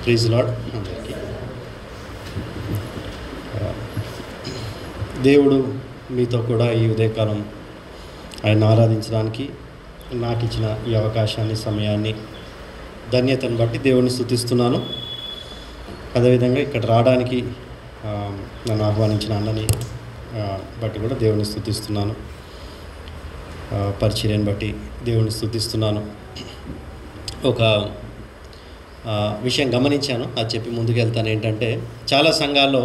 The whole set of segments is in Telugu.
Praise lord. అందరికీ దేవుడు మీతో కూడా ఈ ఉదయకాలం ఆయన ఆరాధించడానికి నాకు ఇచ్చిన ఈ అవకాశాన్ని, సమయాన్ని, ధన్యతను బట్టి దేవుడిని స్తుతిస్తున్నాను. అదేవిధంగా ఇక్కడ రావడానికి నన్ను ఆహ్వానించిన అన్నని బట్టి కూడా దేవుడిని స్తుతిస్తున్నాను. పరిచర్యను బట్టి దేవుడిని స్తుతిస్తున్నాను. ఒక విషయం గమనించాను, అది చెప్పి ముందుకు వెళ్తాను. ఏంటంటే చాలా సంఘాల్లో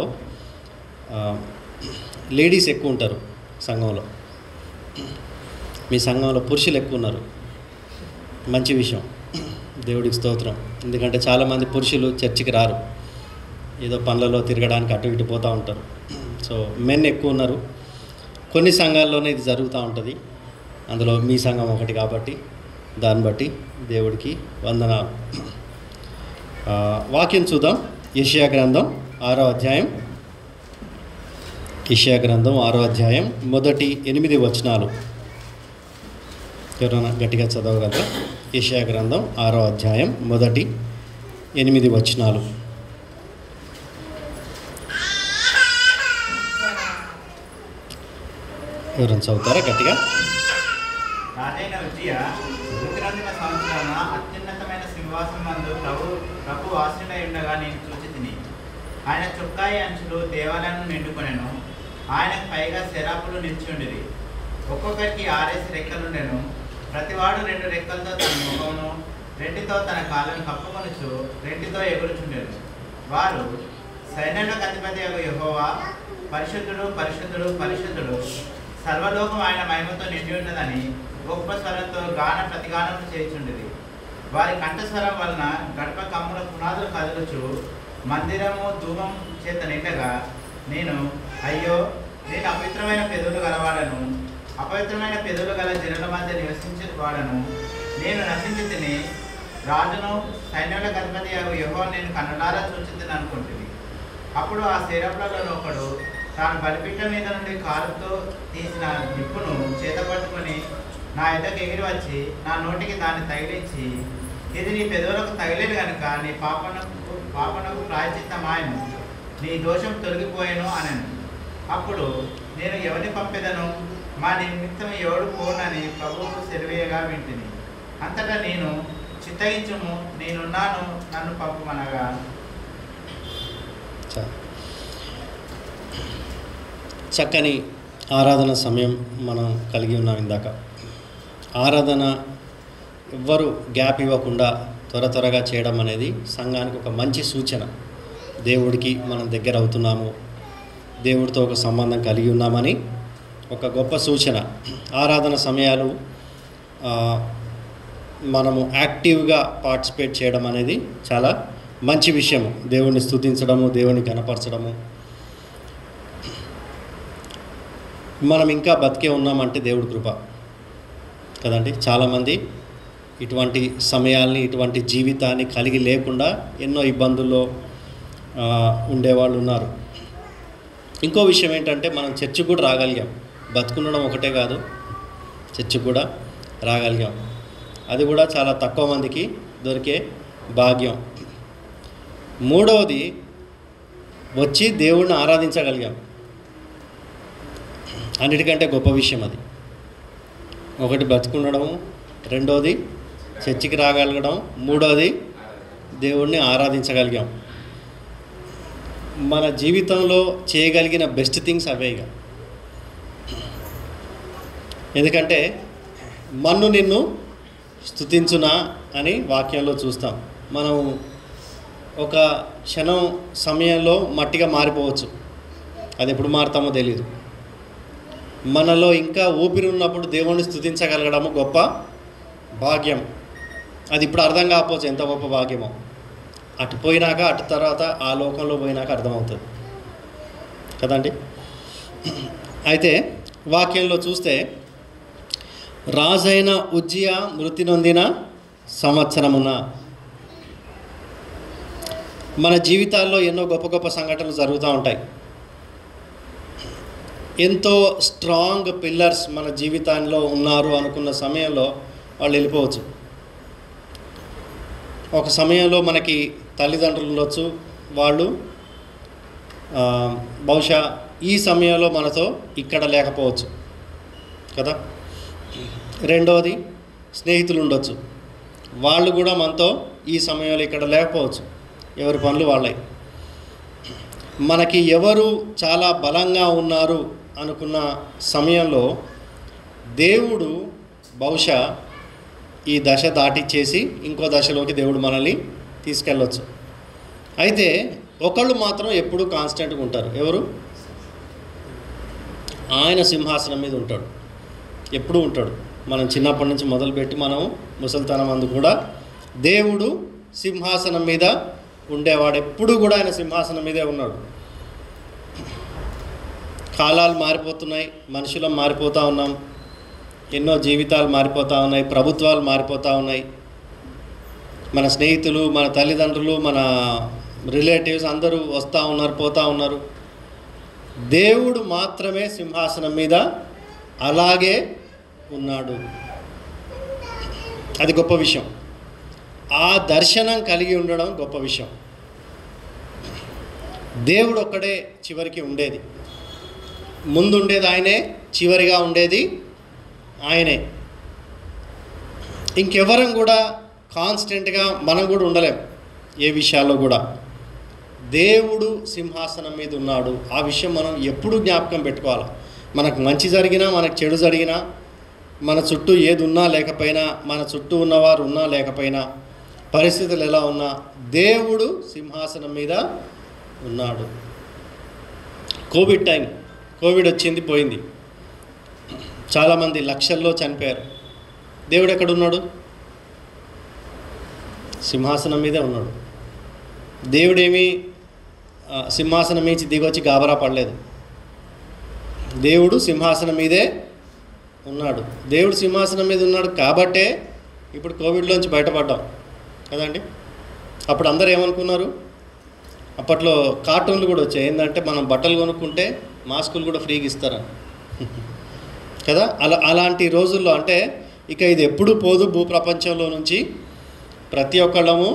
లేడీస్ ఎక్కువ ఉంటారు. సంఘంలో మీ సంఘంలో పురుషులు ఎక్కువ ఉన్నారు. మంచి విషయం, దేవుడికి స్తోత్రం. ఎందుకంటే చాలామంది పురుషులు చర్చికి రారు, ఏదో పనులలో తిరగడానికి అటు ఇటు పోతూ ఉంటారు. సో మెన్ ఎక్కువ ఉన్నారు. కొన్ని సంఘాల్లోనే ఇది జరుగుతూ ఉంటుంది, అందులో మీ సంఘం ఒకటి కాబట్టి దాన్ని బట్టి దేవుడికి వందనాలు. వాక్యం చూద్దాం. యెషయా గ్రంథం 6వ అధ్యాయం. యెషయా గ్రంథం 6వ అధ్యాయం మొదటి 8 వచనాలు. ఎవరైనా గట్టిగా చదవగలరా? యెషయా గ్రంథం 6వ అధ్యాయం మొదటి 8 వచనాలు. ఎవరైనా చదువుతారా గట్టిగా? అత్యున్నతమైన సింహాసనం నందు ప్రభు ఆసీనుడై ఉండగా నేను చూచితిని. ఆయన చొక్కాయి అంచులు దేవాలయం నిండుకొనెను. ఆయనకు పైగా శరాపులు నిల్చుండిరి. ఒక్కొక్కరికి 6 రెక్కలుండెను. ప్రతివాడు 2 రెక్కలతో తన ముఖమును, 2తో తన కాళ్ళను కప్పుకొనుచు 2తో ఎగురుచుండెను. వారు, సైన్యాలకు అధిపతి యెహోవా, పరిశుద్ధుడు పరిశుద్ధుడు పరిశుద్ధుడు, సర్వలోకం ఆయన మహిమతో నిండి ఉన్నదని గొప్ప స్వరంతో గాన ప్రతిగానం చేయుచుండిరి. వారి కంఠస్వరం వలన గడప కమ్ముల పునాదులు కదులుచు మందిరము ధూమం చేత నిండగా నేను, అయ్యో, నేను అపవిత్రమైన పెదవులు గలవాడను, అపవిత్రమైన పెదవులు గల జనుల మధ్య నివసించేవాడను. నేను నశించి తిని రాజును సైన్యాలకు అధిపతి యెహోవాను నేను కన్నులారా చూచితిని అనుకుంటుంది. అప్పుడు ఆ శరీరంలో ఒకడు తాను బలిపీఠం మీద నుండి కారుతో తీసిన నిప్పును చేతపట్టుకొని నా ఎద్దకు ఎగిరి వచ్చి నా నోటికి దాన్ని తగిలించి, ఇది నీ పెదవులకు తగిలేదు కనుక నీ పాపనకు ప్రాయశ్చిత్తమాయను, నీ దోషం తొలగిపోయాను అనను. అప్పుడు నేను ఎవరిని పంపెదను, మా నిమిత్తం ఎవడు పోనని ప్రభువుకు సెలవేయగా వింటిని. అంతటా నేను, చిత్తగించుము, నేనున్నాను, నన్ను పంపమనగా. చక్కని ఆరాధన సమయం మనం కలిగి ఉన్నాం. ఇందాక ఆరాధన ఎవ్వరు గ్యాప్ ఇవ్వకుండా త్వరగా చేయడం అనేది సంఘానికి ఒక మంచి సూచన. దేవుడికి మనం దగ్గర అవుతున్నాము, దేవుడితో ఒక సంబంధం కలిగి ఉన్నామని ఒక గొప్ప సూచన. ఆరాధన సమయాలు మనము యాక్టివ్గా పార్టిసిపేట్ చేయడం అనేది చాలా మంచి విషయము. దేవుడిని స్తుతించడము, దేవుడిని కనపరచడము. మనం ఇంకా బతికే ఉన్నామంటే దేవుడి కృప కదండి. చాలామంది ఇటువంటి సమయాల్ని, ఇటువంటి జీవితాన్ని కలిగి లేకుండా ఎన్నో ఇబ్బందుల్లో ఉండేవాళ్ళు ఉన్నారు. ఇంకో విషయం ఏంటంటే మనం చర్చికి కూడా రాగలిగాం. బతుకుండడం ఒకటే కాదు, చర్చికి కూడా రాగలిగాం. అది కూడా చాలా తక్కువ మందికి దొరికే భాగ్యం. మూడవది, వచ్చి దేవుడిని ఆరాధించగలిగాం. అన్నిటికంటే గొప్ప విషయం అది. ఒకటి బతుకుండడం, రెండోది చర్చికి రాగలగడం, మూడోది దేవుణ్ణి ఆరాధించగలిగాం. మన జీవితంలో చేయగలిగిన బెస్ట్ థింగ్స్ అవే. ఇక ఎందుకంటే మన్ను నిన్ను స్తుతించునా అని వాక్యంలో చూస్తాం. మనం ఒక క్షణం సమయంలో మట్టిగా మారిపోవచ్చు, అది ఎప్పుడు మారుతామో తెలియదు. మనలో ఇంకా ఊపిరి ఉన్నప్పుడు దేవుణ్ణి స్తుతించగలగడము గొప్ప భాగ్యం. అది ఇప్పుడు అర్థం కాకపోవచ్చు ఎంత గొప్ప భాగ్యమో. అటు పోయినాక, అటు తర్వాత ఆ లోకంలో పోయినాక అర్థమవుతుంది కదండి. అయితే వాక్యంలో చూస్తే, రాజైన ఉజ్జియా మృతి నొందిన సంవత్సరమున. మన జీవితాల్లో ఎన్నో గొప్ప గొప్ప సంఘటనలు జరుగుతూ ఉంటాయి. ఎంతో స్ట్రాంగ్ పిల్లర్స్ మన జీవితంలో ఉన్నారు అనుకున్న సమయంలో వాళ్ళు వెళ్ళిపోవచ్చు. ఒక సమయంలో మనకి తల్లిదండ్రులు ఉండొచ్చు, వాళ్ళు బహుశా ఈ సమయంలో మనతో ఇక్కడ లేకపోవచ్చు కదా. రెండవది స్నేహితులు ఉండొచ్చు, వాళ్ళు కూడా మనతో ఈ సమయంలో ఇక్కడ లేకపోవచ్చు, ఎవరి పనులు వాళ్ళవి. మనకి ఎవరు చాలా బలంగా ఉన్నారు అనుకున్న సమయంలో దేవుడు బహుశా ఈ దశ దాటిచ్చేసి ఇంకో దశలోకి దేవుడు మనల్ని తీసుకెళ్ళవచ్చు. అయితే ఒకళ్ళు మాత్రం ఎప్పుడూ కాన్స్టెంట్గా ఉంటారు. ఎవరు? ఆయన సింహాసనం మీద ఉంటాడు, ఎప్పుడూ ఉంటాడు. మనం చిన్నప్పటి నుంచి మొదలుపెట్టి మనం ముసలితనం అందు కూడా దేవుడు సింహాసనం మీద ఉండేవాడు, ఎప్పుడు కూడా ఆయన సింహాసనం మీదే ఉన్నాడు. కాలాలు మారిపోతున్నాయి, మనుషులం మారిపోతూ ఉన్నాం, ఎన్నో జీవితాలు మారిపోతూ ఉన్నాయి, ప్రభుత్వాలు మారిపోతూ ఉన్నాయి, మన స్నేహితులు, మన తల్లిదండ్రులు, మన రిలేటివ్స్ అందరూ వస్తూ ఉన్నారు, పోతూ ఉన్నారు. దేవుడు మాత్రమే సింహాసనం మీద అలాగే ఉన్నాడు. అది గొప్ప విషయం. ఆ దర్శనం కలిగి ఉండడం గొప్ప విషయం. దేవుడు ఒక్కడే చివరికి ఉండేది, ముందుండేది ఆయనే, చివరిగా ఉండేది ఆయనే. ఇంకెవరం కూడా కాన్స్టెంట్గా మనం కూడా ఉండలేం ఏ విషయాల్లో కూడా. దేవుడు సింహాసనం మీద ఉన్నాడు. ఆ విషయం మనం ఎప్పుడూ జ్ఞాపకం పెట్టుకోవాలి. మనకు మంచి జరిగినా, మనకు చెడు జరిగినా, మన చుట్టూ ఏది ఉన్నా లేకపోయినా, మన చుట్టూ ఉన్నవారు ఉన్నా లేకపోయినా, పరిస్థితులు ఎలా ఉన్నా, దేవుడు సింహాసనం మీద ఉన్నాడు. కోవిడ్ టైం, కోవిడ్ వచ్చింది, పోయింది, చాలామంది లక్షల్లో చనిపోయారు. దేవుడు ఎక్కడున్నాడు? సింహాసనం మీదే ఉన్నాడు. దేవుడేమీ సింహాసనం నుంచి దిగొచ్చి గాబరా పడలేదు. దేవుడు సింహాసనం మీదే ఉన్నాడు. దేవుడు సింహాసనం మీద ఉన్నాడు కాబట్టే ఇప్పుడు కోవిడ్లోంచి బయటపడ్డాం కదండి. అప్పుడు అందరూ ఏమనుకున్నారు? అప్పట్లో కార్టూన్లు కూడా వచ్చాయి, ఏంటంటే మనం బట్టలు కొనుక్కుంటే మాస్కులు కూడా ఫ్రీగా ఇస్తారా కదా. అలాంటి రోజుల్లో అంటే ఇక ఇది ఎప్పుడు పోదు భూప్రపంచంలో నుంచి, ప్రతి ఒక్కళ్ళము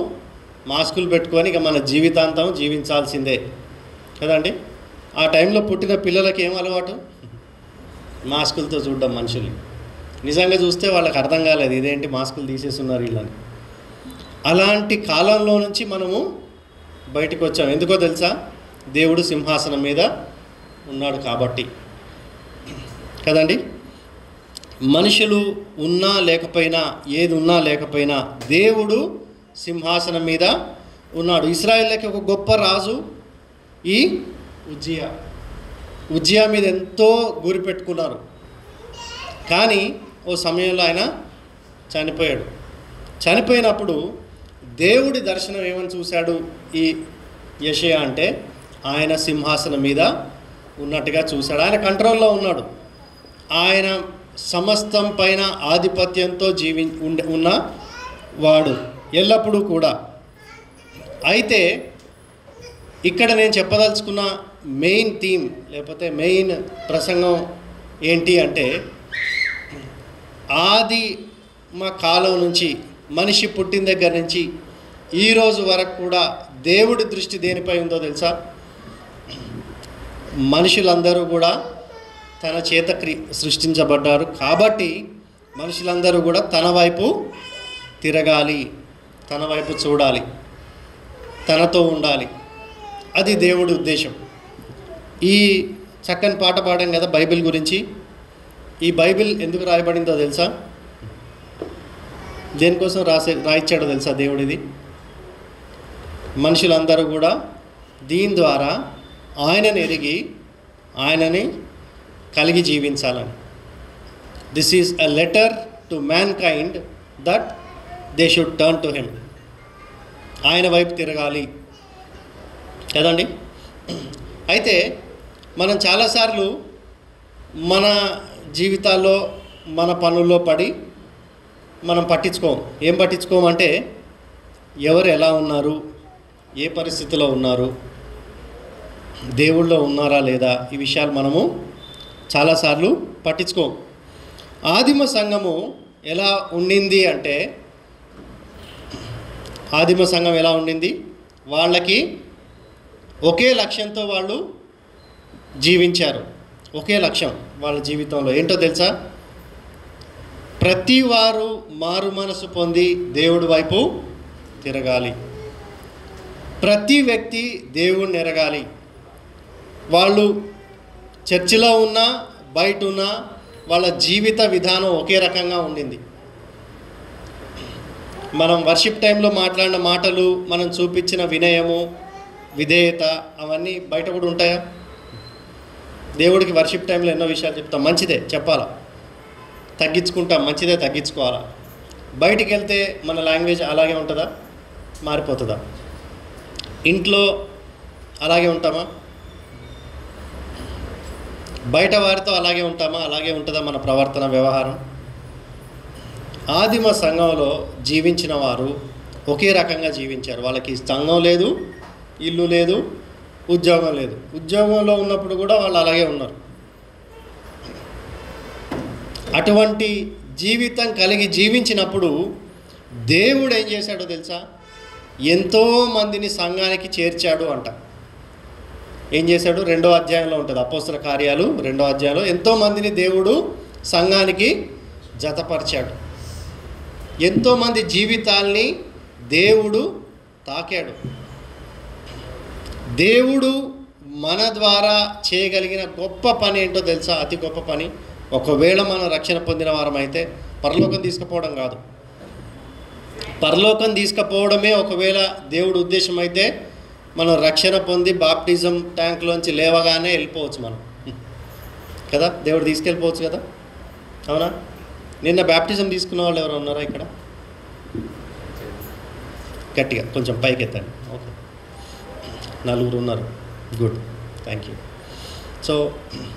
మాస్కులు పెట్టుకొని ఇక మన జీవితాంతం జీవించాల్సిందే కదండి. ఆ టైంలో పుట్టిన పిల్లలకి ఏం అలవాటు? మాస్కులతో చూడడం మనుషులు. నిజంగా చూస్తే వాళ్ళకి అర్థం కాలేదు, ఇదేంటి మాస్కులు తీసేస్తున్నారు వీళ్ళని. అలాంటి కాలంలో నుంచి మనము బయటకు వచ్చాం. ఎందుకో తెలుసా? దేవుడు సింహాసనం మీద ఉన్నాడు కాబట్టి కదండి. మనుషులు ఉన్నా లేకపోయినా, ఏది ఉన్నా లేకపోయినా, దేవుడు సింహాసనం మీద ఉన్నాడు. ఇశ్రాయేలుకి ఒక గొప్ప రాజు ఈ ఉజ్జియా మీద ఎంతో గురి పెట్టుకున్నారు. కానీ ఓ సమయంలో ఆయన చనిపోయాడు. చనిపోయినప్పుడు దేవుడి దర్శనం ఏమని చూశాడు ఈ యెషయా అంటే, ఆయన సింహాసనం మీద ఉన్నట్టుగా చూశాడు. ఆయన కంట్రోల్లో ఉన్నాడు. ఆయన సమస్తం పైన ఆధిపత్యంతో ఉన్న వాడు ఎల్లప్పుడూ కూడా. అయితే ఇక్కడ నేను చెప్పదలుచుకున్న మెయిన్ థీమ్ లేకపోతే మెయిన్ ప్రసంగం ఏంటి అంటే, ఆది మా కాలం నుంచి, మనిషి పుట్టిన దగ్గర నుంచి ఈరోజు వరకు కూడా దేవుడి దృష్టి దేనిపై ఉందో తెలుసా? మనుషులందరూ కూడా తన చేత సృష్టించబడ్డారు కాబట్టి మనుషులందరూ కూడా తన వైపు తిరగాలి, తన వైపు చూడాలి, తనతో ఉండాలి. అది దేవుడి ఉద్దేశం. ఈ చక్కని పాట పాడాం కదా బైబిల్ గురించి. ఈ బైబిల్ ఎందుకు రాయబడిందో తెలుసా? దేనికోసం రాయించాడో తెలుసా దేవుడిది? మనుషులందరూ కూడా దీని ద్వారా ఆయనని ఎరిగి ఆయనని కలిగి జీవించాలని. This is a letter to man kind that they should turn to him. ఆయన వైపు తిరగాలి కదండి. అయితే మనం చాలాసార్లు మన జీవితాల్లో మన పనుల్లో పడి మనం పట్టించుకోం. ఏం పట్టించుకోమంటే ఎవరు ఎలా ఉన్నారు, ఏ పరిస్థితిలో ఉన్నారు, దేవుళ్ళో ఉన్నారా లేదా, ఈ విషయాలు మనము చాలాసార్లు పట్టించుకోం. ఆదిమ సంఘము ఎలా ఉండింది అంటే, ఆదిమ సంఘం ఎలా ఉండింది? వాళ్ళకి ఒకే లక్ష్యంతో వాళ్ళు జీవించారు. ఒకే లక్ష్యం వాళ్ళ జీవితంలో ఏంటో తెలుసా? ప్రతి వారు మారు మనసు పొంది దేవుడి వైపు తిరగాలి. ప్రతి వ్యక్తి దేవుణ్ణి ఎరగాలి. వాళ్ళు చర్చిలో ఉన్నా బయట ఉన్నా వాళ్ళ జీవిత విధానం ఒకే రకంగా ఉండింది. మనం వర్షిప్ టైంలో మాట్లాడిన మాటలు, మనం చూపించిన వినయము, విధేయత అవన్నీ బయట కూడా ఉంటాయా? దేవుడికి వర్షిప్ టైంలో ఎన్నో విషయాలు చెప్తాం, మంచిదే చెప్పాలా, తగ్గించుకుంటాం, మంచిదే తగ్గించుకోవాలా. బయటికి వెళ్తే మన లాంగ్వేజ్ అలాగే ఉంటుందా? మారిపోతుందా? ఇంట్లో అలాగే ఉంటామా? బయట వారితో అలాగే ఉంటామా? అలాగే ఉంటుందా మన ప్రవర్తన, వ్యవహారం? ఆదిమ సంఘంలో జీవించిన వారు ఒకే రకంగా జీవించారు. వాళ్ళకి సంఘం లేదు, ఇల్లు లేదు, ఉద్యోగం లేదు. ఉద్యోగంలో ఉన్నప్పుడు కూడా వాళ్ళు అలాగే ఉన్నారు. అటువంటి జీవితం కలిగి జీవించినప్పుడు దేవుడు ఏం చేశాడో తెలుసా? ఎంతోమందిని సంఘానికి చేర్చాడు అంట. ఏం చేశాడు? 2వ అధ్యాయంలో ఉంటుంది, అపోస్తల కార్యాలు 2వ అధ్యాయంలో. ఎంతోమందిని దేవుడు సంఘానికి జతపరిచాడు. ఎంతోమంది జీవితాల్ని దేవుడు తాకాడు. దేవుడు మన ద్వారా చేయగలిగిన గొప్ప పని ఏంటో తెలుసా? అతి గొప్ప పని. ఒకవేళ మనం రక్షణ పొందిన వారం అయితే పరలోకం తీసుకుపోవడం కాదు. పరలోకం తీసుకుపోవడమే ఒకవేళ దేవుడు ఉద్దేశం అయితే మనం రక్షణ పొంది బాప్టిజం ట్యాంక్లోంచి లేవగానే వెళ్ళిపోవచ్చు మనం కదా. దేవుడు తీసుకెళ్ళిపోవచ్చు కదా, అవునా? నిన్న బ్యాప్టిజం తీసుకున్న వాళ్ళు ఎవరు ఉన్నారా ఇక్కడ? గట్టిగా కొంచెం పైకి ఎత్తండి. ఓకే, 4 ఉన్నారు. Good, thank you. సో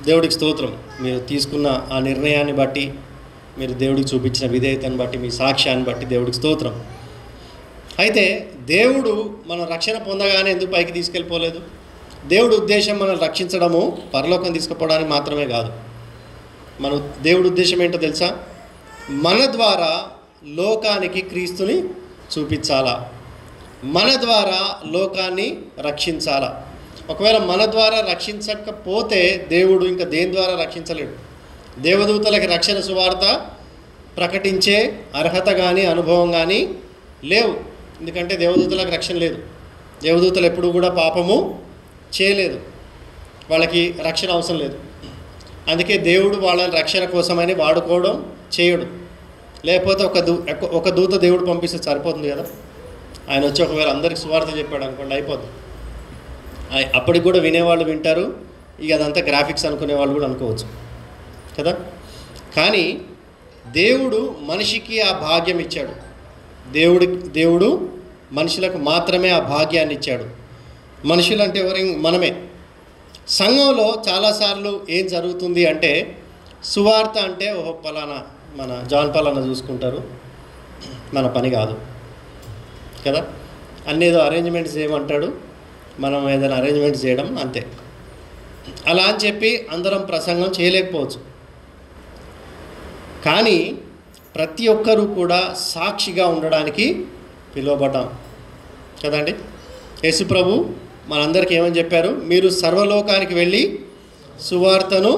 దేవుడికి స్తోత్రం. మీరు తీసుకున్న ఆ నిర్ణయాన్ని బట్టి, మీరు దేవుడికి చూపించిన విధేయతను బట్టి, మీ సాక్ష్యాన్ని బట్టి దేవుడికి స్తోత్రం. అయితే దేవుడు మనం రక్షణ పొందగానే ఎందుకు పైకి తీసుకెళ్ళిపోలేదు? దేవుడి ఉద్దేశం మనం రక్షించడము, పరలోకం తీసుకుపోవడానికి మాత్రమే కాదు. దేవుడి ఉద్దేశం ఏంటో తెలుసా? మన ద్వారా లోకానికి క్రీస్తుని చూపించాలా, మన ద్వారా లోకాన్ని రక్షించాలా. ఒకవేళ మన ద్వారా రక్షించకపోతే దేవుడు ఇంకా దేని ద్వారా రక్షించలేడు. దేవదూతలకి రక్షణ సువార్త ప్రకటించే అర్హత కానీ అనుభవం కానీ లేవు. ఎందుకంటే దేవదూతలకు రక్షణ లేదు. దేవదూతలు ఎప్పుడూ కూడా పాపము చేయలేదు, వాళ్ళకి రక్షణ అవసరం లేదు. అందుకే దేవుడు వాళ్ళని రక్షణ కోసమని వాడుకోవడం చేయడు. లేకపోతే ఒక దూత దేవుడు పంపిస్తే సరిపోతుంది కదా. ఆయన వచ్చి ఒకవేళ అందరికి సువార్త చెప్పాడు అనుకోండి, అయిపోతుంది. అప్పటికి కూడా వినేవాళ్ళు వింటారు, ఇక అదంతా గ్రాఫిక్స్ అనుకునే వాళ్ళు కూడా అనుకోవచ్చు కదా. కానీ దేవుడు మనిషికి ఆ భాగ్యం ఇచ్చాడు. దేవుడు మనుషులకు మాత్రమే ఆ భాగ్యాన్ని ఇచ్చాడు. మనుషులు అంటే ఎవరి? మనమే. సంఘంలో చాలాసార్లు ఏం జరుగుతుంది అంటే, సువార్త అంటే ఓహో పలానా మన జాన్ పలానా చూసుకుంటారు, మన పని కాదు కదా. అన్నేదో అరేంజ్మెంట్స్ చేయమంటాడు, మనం ఏదైనా అరేంజ్మెంట్స్ చేయడం అంతే. అలా అని చెప్పి అందరం ప్రసంగం చేయలేకపోవచ్చు. కానీ ప్రతి ఒక్కరూ కూడా సాక్షిగా ఉండడానికి పిలువబడ్డాం కదండి. యేసు ప్రభు మనందరికీ ఏమని చెప్పారు? మీరు సర్వలోకానికి వెళ్ళి సువార్తను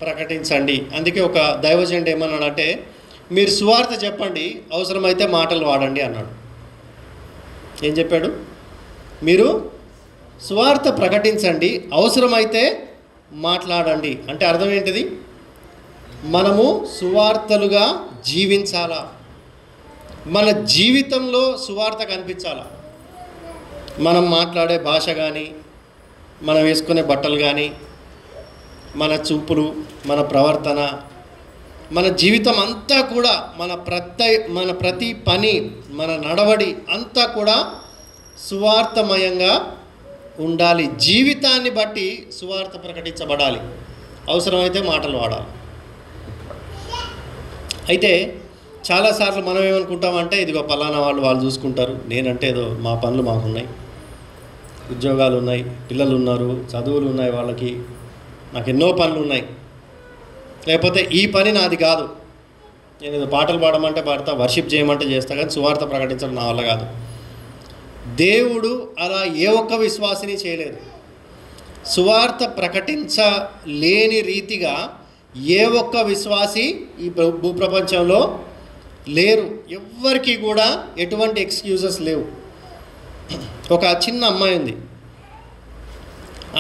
ప్రకటించండి. అందుకే ఒక దైవజనుడు ఏమన్నాడంటే, మీరు సువార్త చెప్పండి, అవసరమైతే మాటలు వాడండి అన్నాడు. ఏం చెప్పాడు? మీరు సువార్త ప్రకటించండి, అవసరమైతే మాట్లాడండి. అంటే అర్థం ఏంటిది? మనము సువార్తలుగా జీవించాలా, మన జీవితంలో సువార్త కనిపించాలా. మనం మాట్లాడే భాష కానీ, మనం వేసుకునే బట్టలు కానీ, మన చూపులు, మన ప్రవర్తన, మన జీవితం అంతా కూడా, మన ప్రతి పని, మన నడవడి అంతా కూడా సువార్తమయంగా ఉండాలి. జీవితాన్ని బట్టి సువార్త ప్రకటించబడాలి, అవసరమైతే మాటలు వాడాలి. అయితే చాలాసార్లు మనం ఏమనుకుంటామంటే, ఇదిగో పలానా వాళ్ళు చూసుకుంటారు, నేనంటే ఏదో మా పనులు మాకున్నాయి, ఉద్యోగాలు ఉన్నాయి, పిల్లలు ఉన్నారు, చదువులు ఉన్నాయి, వాళ్ళకి నాకు ఎన్నో పనులు ఉన్నాయి, లేకపోతే ఈ పని నాది కాదు, నేను ఏదో పాటలు పాడమంటే పాడతా, వర్షిప్ చేయమంటే చేస్తా, కానీ సువార్త ప్రకటించడం నా వల్ల కాదు. దేవుడు అలా ఏ ఒక్క విశ్వాసిని చేయలేదు. సువార్త ప్రకటించలేని రీతిగా ఏ ఒక్క విశ్వాసి ఈ భూప్రపంచంలో లేరు. ఎవ్వరికి కూడా ఎటువంటి ఎక్స్క్యూజెస్ లేవు. ఒక చిన్న అమ్మాయి ఉంది.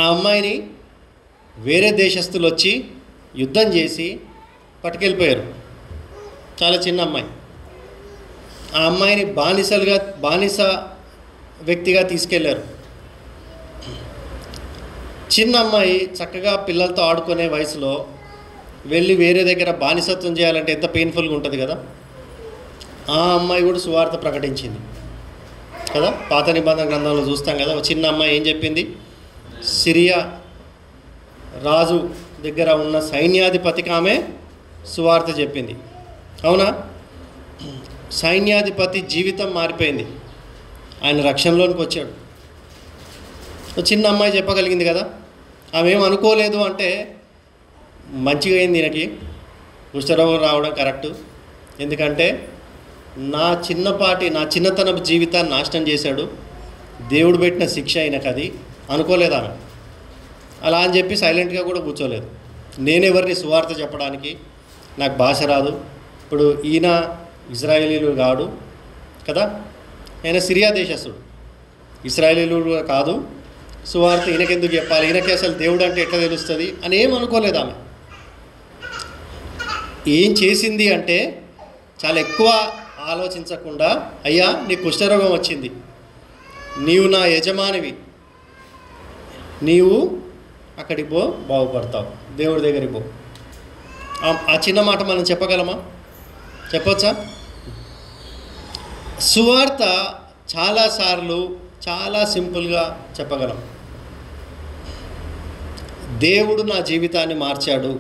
ఆ అమ్మాయిని వేరే దేశస్తులు వచ్చి యుద్ధం చేసి పట్టుకెళ్ళిపోయారు. చాలా చిన్న అమ్మాయి. ఆ అమ్మాయిని బానిస వ్యక్తిగా తీసుకెళ్లారు. చిన్న అమ్మాయి చక్కగా పిల్లలతో ఆడుకునే వయసులో వెళ్ళి వేరే దగ్గర బానిసత్వం చేయాలంటే ఎంత పెయిన్ఫుల్గా ఉంటుంది కదా. ఆ అమ్మాయి కూడా సువార్త ప్రకటించింది కదా. పాత నిబంధన గ్రంథంలో చూస్తాం కదా. ఒక చిన్న అమ్మాయి ఏం చెప్పింది? సిరియా రాజు దగ్గర ఉన్న సైన్యాధిపతికి ఆమె సువార్త చెప్పింది. అవునా? సైన్యాధిపతి జీవితం మారిపోయింది. ఆయన రక్షణలోనికి వచ్చాడు. చిన్న అమ్మాయి చెప్పగలిగింది కదా. ఆమె ఏం అనుకోలేదు అంటే మంచిగా అయింది. ఈయనకి కుష్ఠరోగం రావడం కరెక్టు. ఎందుకంటే నా చిన్నతనపు జీవితాన్ని నాశనం చేశాడు, దేవుడు పెట్టిన శిక్ష ఆయనకు అది అనుకోలేదు ఆమె. అలా అని చెప్పి సైలెంట్గా కూడా కూర్చోలేదు. నేనెవరిని సువార్త చెప్పడానికి, నాకు భాష రాదు. ఇప్పుడు ఈయన ఇజ్రాయేలీలు కాడు కదా, ఆయన సిరియా దేశస్తుడు. ఇజ్రాయేలీలు కాదు, సువార్త ఈయనకెందుకు చెప్పాలి, ఈయనకి అసలు దేవుడు అంటే ఎట్లా తెలుస్తుంది అని ఏం అనుకోలేదు ఆమె. ఏం చేసింది అంటే చాలా ఎక్కువ ఆలోచించకుండా, అయ్యా నీకు కుష్ఠరోగం వచ్చింది, నీవు నా యజమానివి, నీవు అక్కడికి పో, బాగుపడతావు, దేవుడి దగ్గరికి పో. ఆ చిన్న మాట మనం చెప్పగలమా? చెప్పొచ్చా? సువార్త చాలాసార్లు చాలా సింపుల్గా చెప్పగలం. దేవుడు నా జీవితాన్ని మార్చాడు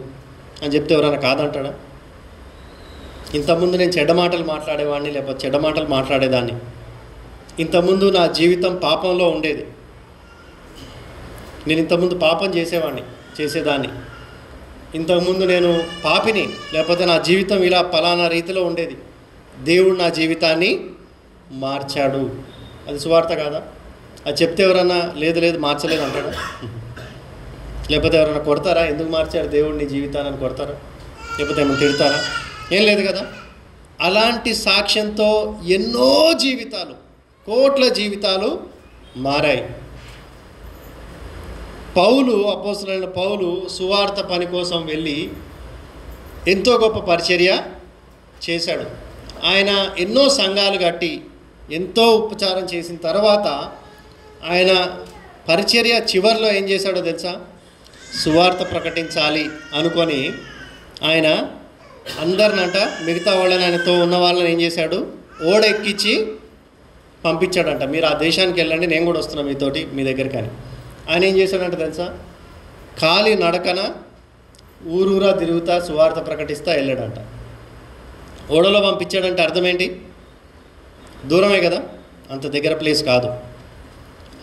అని చెప్తే ఎవరైనా కాదంటాడా? ఇంతకుముందు నేను చెడ్డ మాటలు మాట్లాడేవాడిని, లేకపోతే చెడ్డ మాటలు మాట్లాడేదాన్ని. ఇంతకుముందు నా జీవితం పాపంలో ఉండేది. నేను ఇంతకుముందు పాపం చేసేదాన్ని. ఇంతకుముందు నేను పాపిని, లేకపోతే నా జీవితం ఇలా పలానా రీతిలో ఉండేది. దేవుడు నా జీవితాన్ని మార్చాడు. అది సువార్త కాదా? అది చెప్తే ఎవరన్నా లేదు మార్చలేదు అంటాడా? లేకపోతే ఎవరైనా కొడతారా? ఎందుకు మార్చాడు దేవుడు నీ జీవితాన్ని కొడతారా? లేకపోతే ఏమైనా తిడతారా? ఏం లేదు కదా. అలాంటి సాక్ష్యంతో ఎన్నో జీవితాలు, కోట్ల జీవితాలు మారాయి. అపోస్తలుడైన పౌలు సువార్త పని కోసం వెళ్ళి ఎంతో గొప్ప పరిచర్య చేశాడు. ఆయన ఎన్నో సంఘాలు కట్టి ఎంతో ఉపచారం చేసిన తర్వాత ఆయన పరిచర్య చివరిలో ఏం చేశాడో తెలుసా? సువార్త ప్రకటించాలి అనుకొని ఆయన అందరినంట, మిగతా వాళ్ళని, ఆయనతో ఉన్న వాళ్ళని ఏం చేశాడు? ఓడ ఎక్కించి పంపించాడంట. మీరు ఆ దేశానికి వెళ్ళండి, నేను కూడా వస్తున్నా మీతోటి, మీ దగ్గరికి అని. ఆయన ఏం చేశాడంటే తెలుసా? ఖాళీ నడకన ఊరూరా తిరుగుతా సువార్త ప్రకటిస్తా వెళ్ళాడంట. ఓడలో పంపించాడంటే అర్థం ఏంటి? దూరమే కదా, అంత దగ్గర ప్లేస్ కాదు.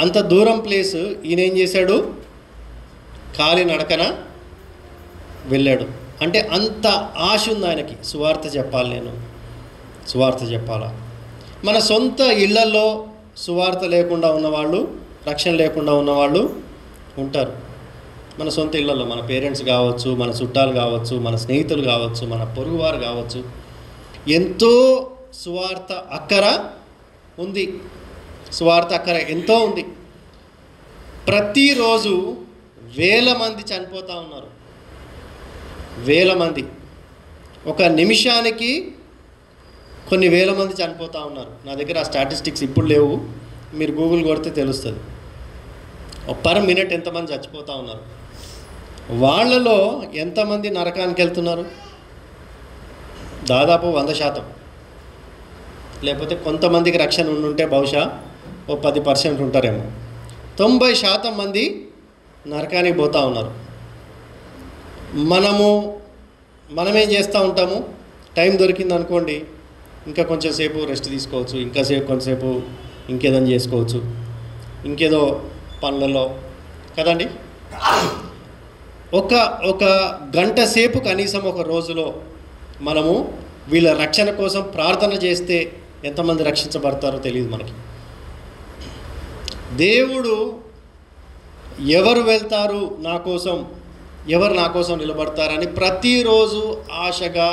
అంత దూరం ప్లేస్ ఈయన ఏం చేశాడు? ఖాళీ నడకన వెళ్ళాడు. అంటే అంత ఆశ ఉంది ఆయనకి, సువార్త చెప్పాలి, నేను సువార్త చెప్పాలా. మన సొంత ఇళ్లల్లో సువార్త లేకుండా ఉన్నవాళ్ళు, రక్షణ లేకుండా ఉన్నవాళ్ళు ఉంటారు. మన సొంత ఇళ్లలో మన పేరెంట్స్ కావచ్చు, మన చుట్టాలు కావచ్చు, మన స్నేహితులు కావచ్చు, మన పొరుగువారు కావచ్చు. ఎంతో సువార్త అక్కర ఉంది. సువార్త అక్కర ఎంతో ఉంది. ప్రతిరోజు వేల మంది చనిపోతూ ఉన్నారు. వేల మంది. ఒక నిమిషానికి కొన్ని వేల మంది చనిపోతూ ఉన్నారు. నా దగ్గర ఆ స్టాటిస్టిక్స్ ఇప్పుడు లేవు, మీరు గూగుల్ కొడితే తెలుస్తుంది. పర్ మినిట్ ఎంతమంది చచ్చిపోతూ ఉన్నారు. వాళ్ళలో ఎంతమంది నరకానికి వెళ్తున్నారు? దాదాపు 100%. లేకపోతే కొంతమందికి రక్షణ ఉండుంటే బహుశా 10% ఉంటారేమో. 90% మంది నరకానికి పోతూ ఉన్నారు. మనమేం చేస్తూ ఉంటాము? టైం దొరికింది అనుకోండి, ఇంకా కొంచెం సేపు రెస్ట్ తీసుకోవచ్చు, కొంచెంసేపు ఇంకేదైనా చేసుకోవచ్చు, ఇంకేదో పనులలో కదండి. ఒక గంట సేపు కనీసం ఒక రోజులో మనము వీళ్ళ రక్షణ కోసం ప్రార్థన చేస్తే ఎంతమంది రక్షించబడతారో తెలియదు మనకి. దేవుడు ఎవరు వెళ్తారు నా కోసం, ఎవరు నా కోసం నిలబడతారని ప్రతిరోజు ఆశగా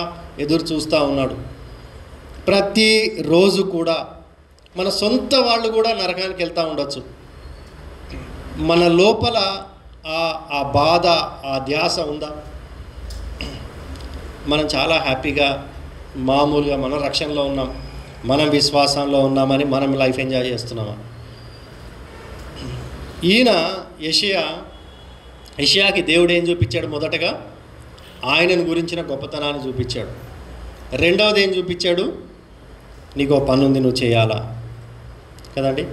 ఎదురు చూస్తూ ఉన్నాడు. ప్రతిరోజు కూడా మన సొంత వాళ్ళు కూడా నరకానికి వెళ్తూ ఉండొచ్చు. మన లోపల ఆ బాధ, ఆ ధ్యాస ఉందా? మనం చాలా హ్యాపీగా మామూలుగా మనం రక్షణలో ఉన్నాం, మనం విశ్వాసంలో ఉన్నామని మనం లైఫ్ ఎంజాయ్ చేస్తున్నామా? ఈయన యెషయాకి దేవుడు ఏం చూపించాడు? మొదటగా ఆయనను గురించిన గొప్పతనాన్ని చూపించాడు. రెండవది ఏం చూపించాడు? నీకు ఓ పని ఉంది, నువ్వు చేయాలా కదండి.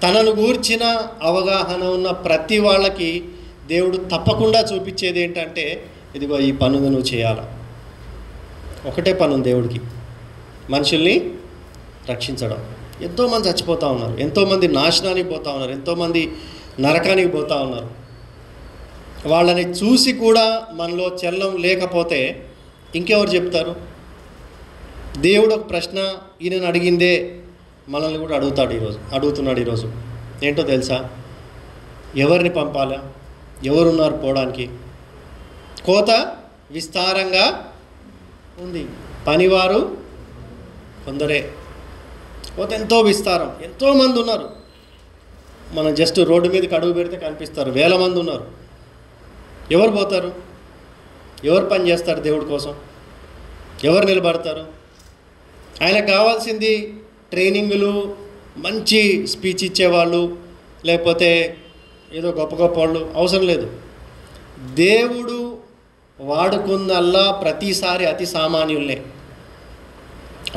తనను గూర్చిన అవగాహన ఉన్న ప్రతి వాళ్ళకి దేవుడు తప్పకుండా చూపించేది ఏంటంటే, ఇదిగో ఈ పని ఉంది, నువ్వు చేయాలా. ఒకటే పని ఉంది దేవుడికి, మనుషుల్ని రక్షించడం. ఎంతోమంది చచ్చిపోతూ ఉన్నారు, ఎంతోమంది నాశనానికి పోతూ ఉన్నారు, ఎంతోమంది నరకానికి పోతూ ఉన్నారు. వాళ్ళని చూసి కూడా మనలో చలనం లేకపోతే ఇంకెవరు చెప్తారు? దేవుడు ఒక ప్రశ్న ఈయనను అడిగిందే మనల్ని కూడా అడుగుతున్నాడు ఈరోజు. ఏంటో తెలుసా? ఎవరిని పంపాలా? ఎవరున్నారు పోవడానికి? కోత విస్తారంగా ఉంది, పనివారు కొందరే. కోత ఎంతో విస్తారం, ఎంతోమంది ఉన్నారు. మనం జస్ట్ రోడ్డు మీదకి అడుగు పెడితే కనిపిస్తారు, వేల మంది ఉన్నారు. ఎవరు పోతారు? ఎవరు పని చేస్తారు దేవుడి కోసం? ఎవరు నిలబడతారు? ఆయనకు కావాల్సింది ట్రైనింగులు, మంచి స్పీచ్ ఇచ్చేవాళ్ళు, లేకపోతే ఏదో గొప్ప గొప్ప వాళ్ళు అవసరం లేదు. దేవుడు వాడుకున్నల్లా ప్రతిసారి అతి సామాన్యులనే.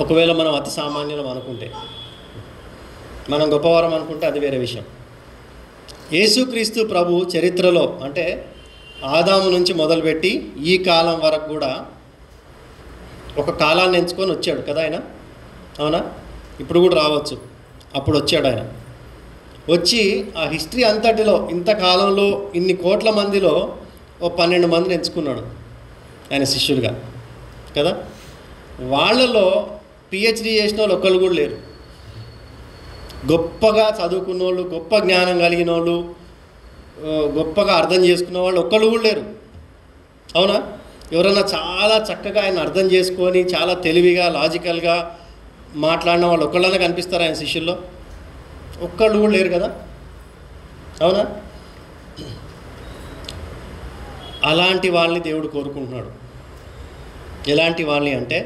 ఒకవేళ మనం అతి సామాన్యులం అనుకుంటే, మనం గొప్పవారం అనుకుంటే అది వేరే విషయం. యేసుక్రీస్తు ప్రభు చరిత్రలో, అంటే ఆదాము నుంచి మొదలుపెట్టి ఈ కాలం వరకు కూడా ఒక కాలాన్ని ఎంచుకొని వచ్చాడు కదా ఆయన. అవునా? ఇప్పుడు కూడా రావచ్చు. అప్పుడు వచ్చాడు ఆయన. వచ్చి ఆ హిస్టరీ అంతటిలో, ఇంతకాలంలో ఇన్ని కోట్ల మందిలో ఓ 12 మందిని ఎంచుకున్నాడు ఆయన శిష్యులుగా కదా. వాళ్ళలో పిహెచ్డి చేసిన వాళ్ళు ఒక్కళ్ళు కూడా లేరు. గొప్పగా చదువుకున్న వాళ్ళు, గొప్ప జ్ఞానం కలిగిన వాళ్ళు, గొప్పగా అర్థం చేసుకున్న వాళ్ళు ఒక్కళ్ళు కూడా లేరు. అవునా? ఎవరన్నా చాలా చక్కగా ఆయన అర్థం చేసుకొని చాలా తెలివిగా లాజికల్గా మాట్లాడిన వాళ్ళు ఒక్కళ్ళన్నా కనిపిస్తారు ఆయన శిష్యుల్లో? ఒక్కళ్ళు కూడా లేరు కదా. అవునా? అలాంటి వాళ్ళని దేవుడు కోరుకుంటున్నాడు. ఎలాంటి వాళ్ళని అంటే,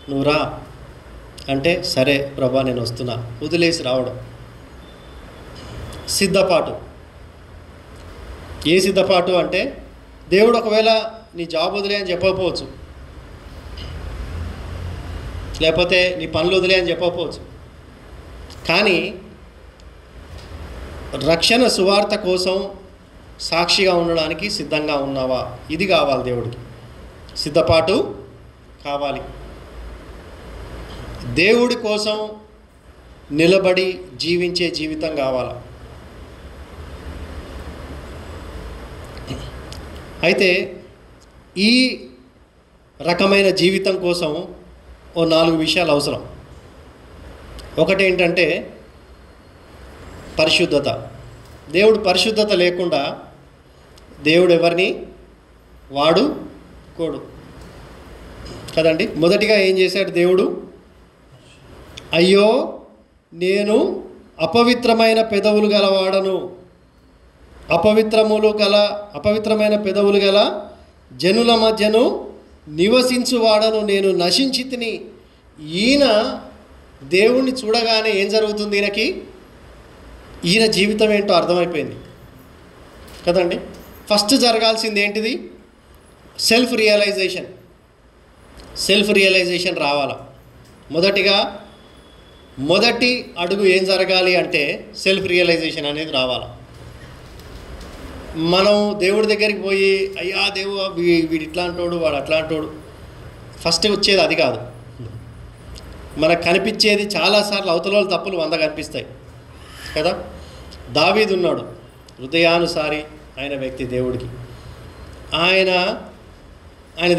నువ్వు రా అంటే సరే ప్రభా నేను వస్తున్నా, వదిలేసి రావడం. సిద్ధపాటు. ఏ సిద్ధపాటు అంటే, దేవుడు ఒకవేళ నీ జాబ్ వదిలే అని చెప్పకపోవచ్చు, లేకపోతే నీ పనులు వదిలే అని చెప్పకపోవచ్చు, కానీ రక్షణ సువార్త కోసం సాక్షిగా ఉండడానికి సిద్ధంగా ఉన్నావా? ఇది కావాలి దేవుడికి. సిద్ధపాటు కావాలి. దేవుడి కోసం నిలబడి జీవించే జీవితం కావాలి. అయితే ఈ రకమైన జీవితం కోసం ఓ 4 విషయాలు అవసరం. ఒకటి ఏంటంటే పరిశుద్ధత. దేవుడు పరిశుద్ధత లేకుండా దేవుడు ఎవరిని వాడుకోడు కదండి. మొదటిగా ఏం చేశాడు దేవుడు? అయ్యో నేను అపవిత్రమైన పెదవులు గలవాడను, అపవిత్రమైన పెదవులు గల జనుల మధ్యను నివసించువాడను, నేను నశించి తిని. ఈయన దేవుణ్ణి చూడగానే ఏం జరుగుతుంది? ఈయన జీవితం ఏంటో అర్థమైపోయింది కదండి. ఫస్ట్ జరగాల్సింది ఏంటిది? సెల్ఫ్ రియలైజేషన్ రావాలా. మొదటి అడుగు ఏం జరగాలి అంటే సెల్ఫ్ రియలైజేషన్ అనేది రావాలా. మనం దేవుడి దగ్గరికి పోయి అయ్యా దేవుడు వీడు ఇట్లా అంటాడు, వాడు అట్లా అంటాడు, ఫస్ట్ వచ్చేది అది కాదు. మనకు కనిపించేది చాలాసార్లు అవతల తప్పులు 100 కనిపిస్తాయి కదా. దావీదు ఉన్నాడు, హృదయానుసారి ఆయన వ్యక్తి దేవుడికి. ఆయన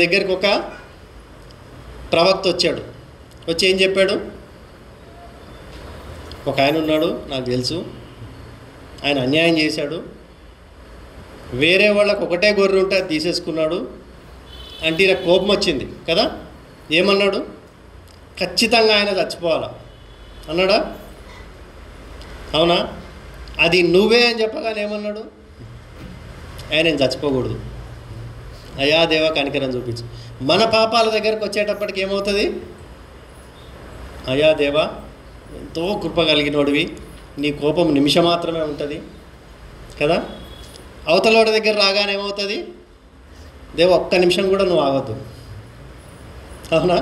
దగ్గరికి ఒక ప్రవక్త వచ్చాడు. వచ్చి ఏం చెప్పాడు? ఒక ఆయన ఉన్నాడు నాకు తెలుసు, ఆయన అన్యాయం చేశాడు. వేరే వాళ్ళకు ఒకటే గొర్రె ఉంటే అది తీసేసుకున్నాడు అంటే ఈయన కోపం వచ్చింది కదా. ఏమన్నాడు? ఖచ్చితంగా ఆయన చచ్చిపోవాలా అన్నాడా? అవునా? అది నువ్వే అని చెప్పగానే ఏమన్నాడు? ఆయన చచ్చిపోకూడదు, అయ్యా దేవా కనికరం చూపించు. మన పాపాల దగ్గరకు వచ్చేటప్పటికి ఏమవుతుంది? అయ్యా దేవా ఎంతో కృప కలిగినోడివి, నీ కోపం నిమిషం మాత్రమే ఉంటుంది కదా. అవతలోడి దగ్గర రాగానే ఏమవుతుంది? దేవ ఒక్క నిమిషం కూడా నువ్వు ఆగద్దు. అవునా?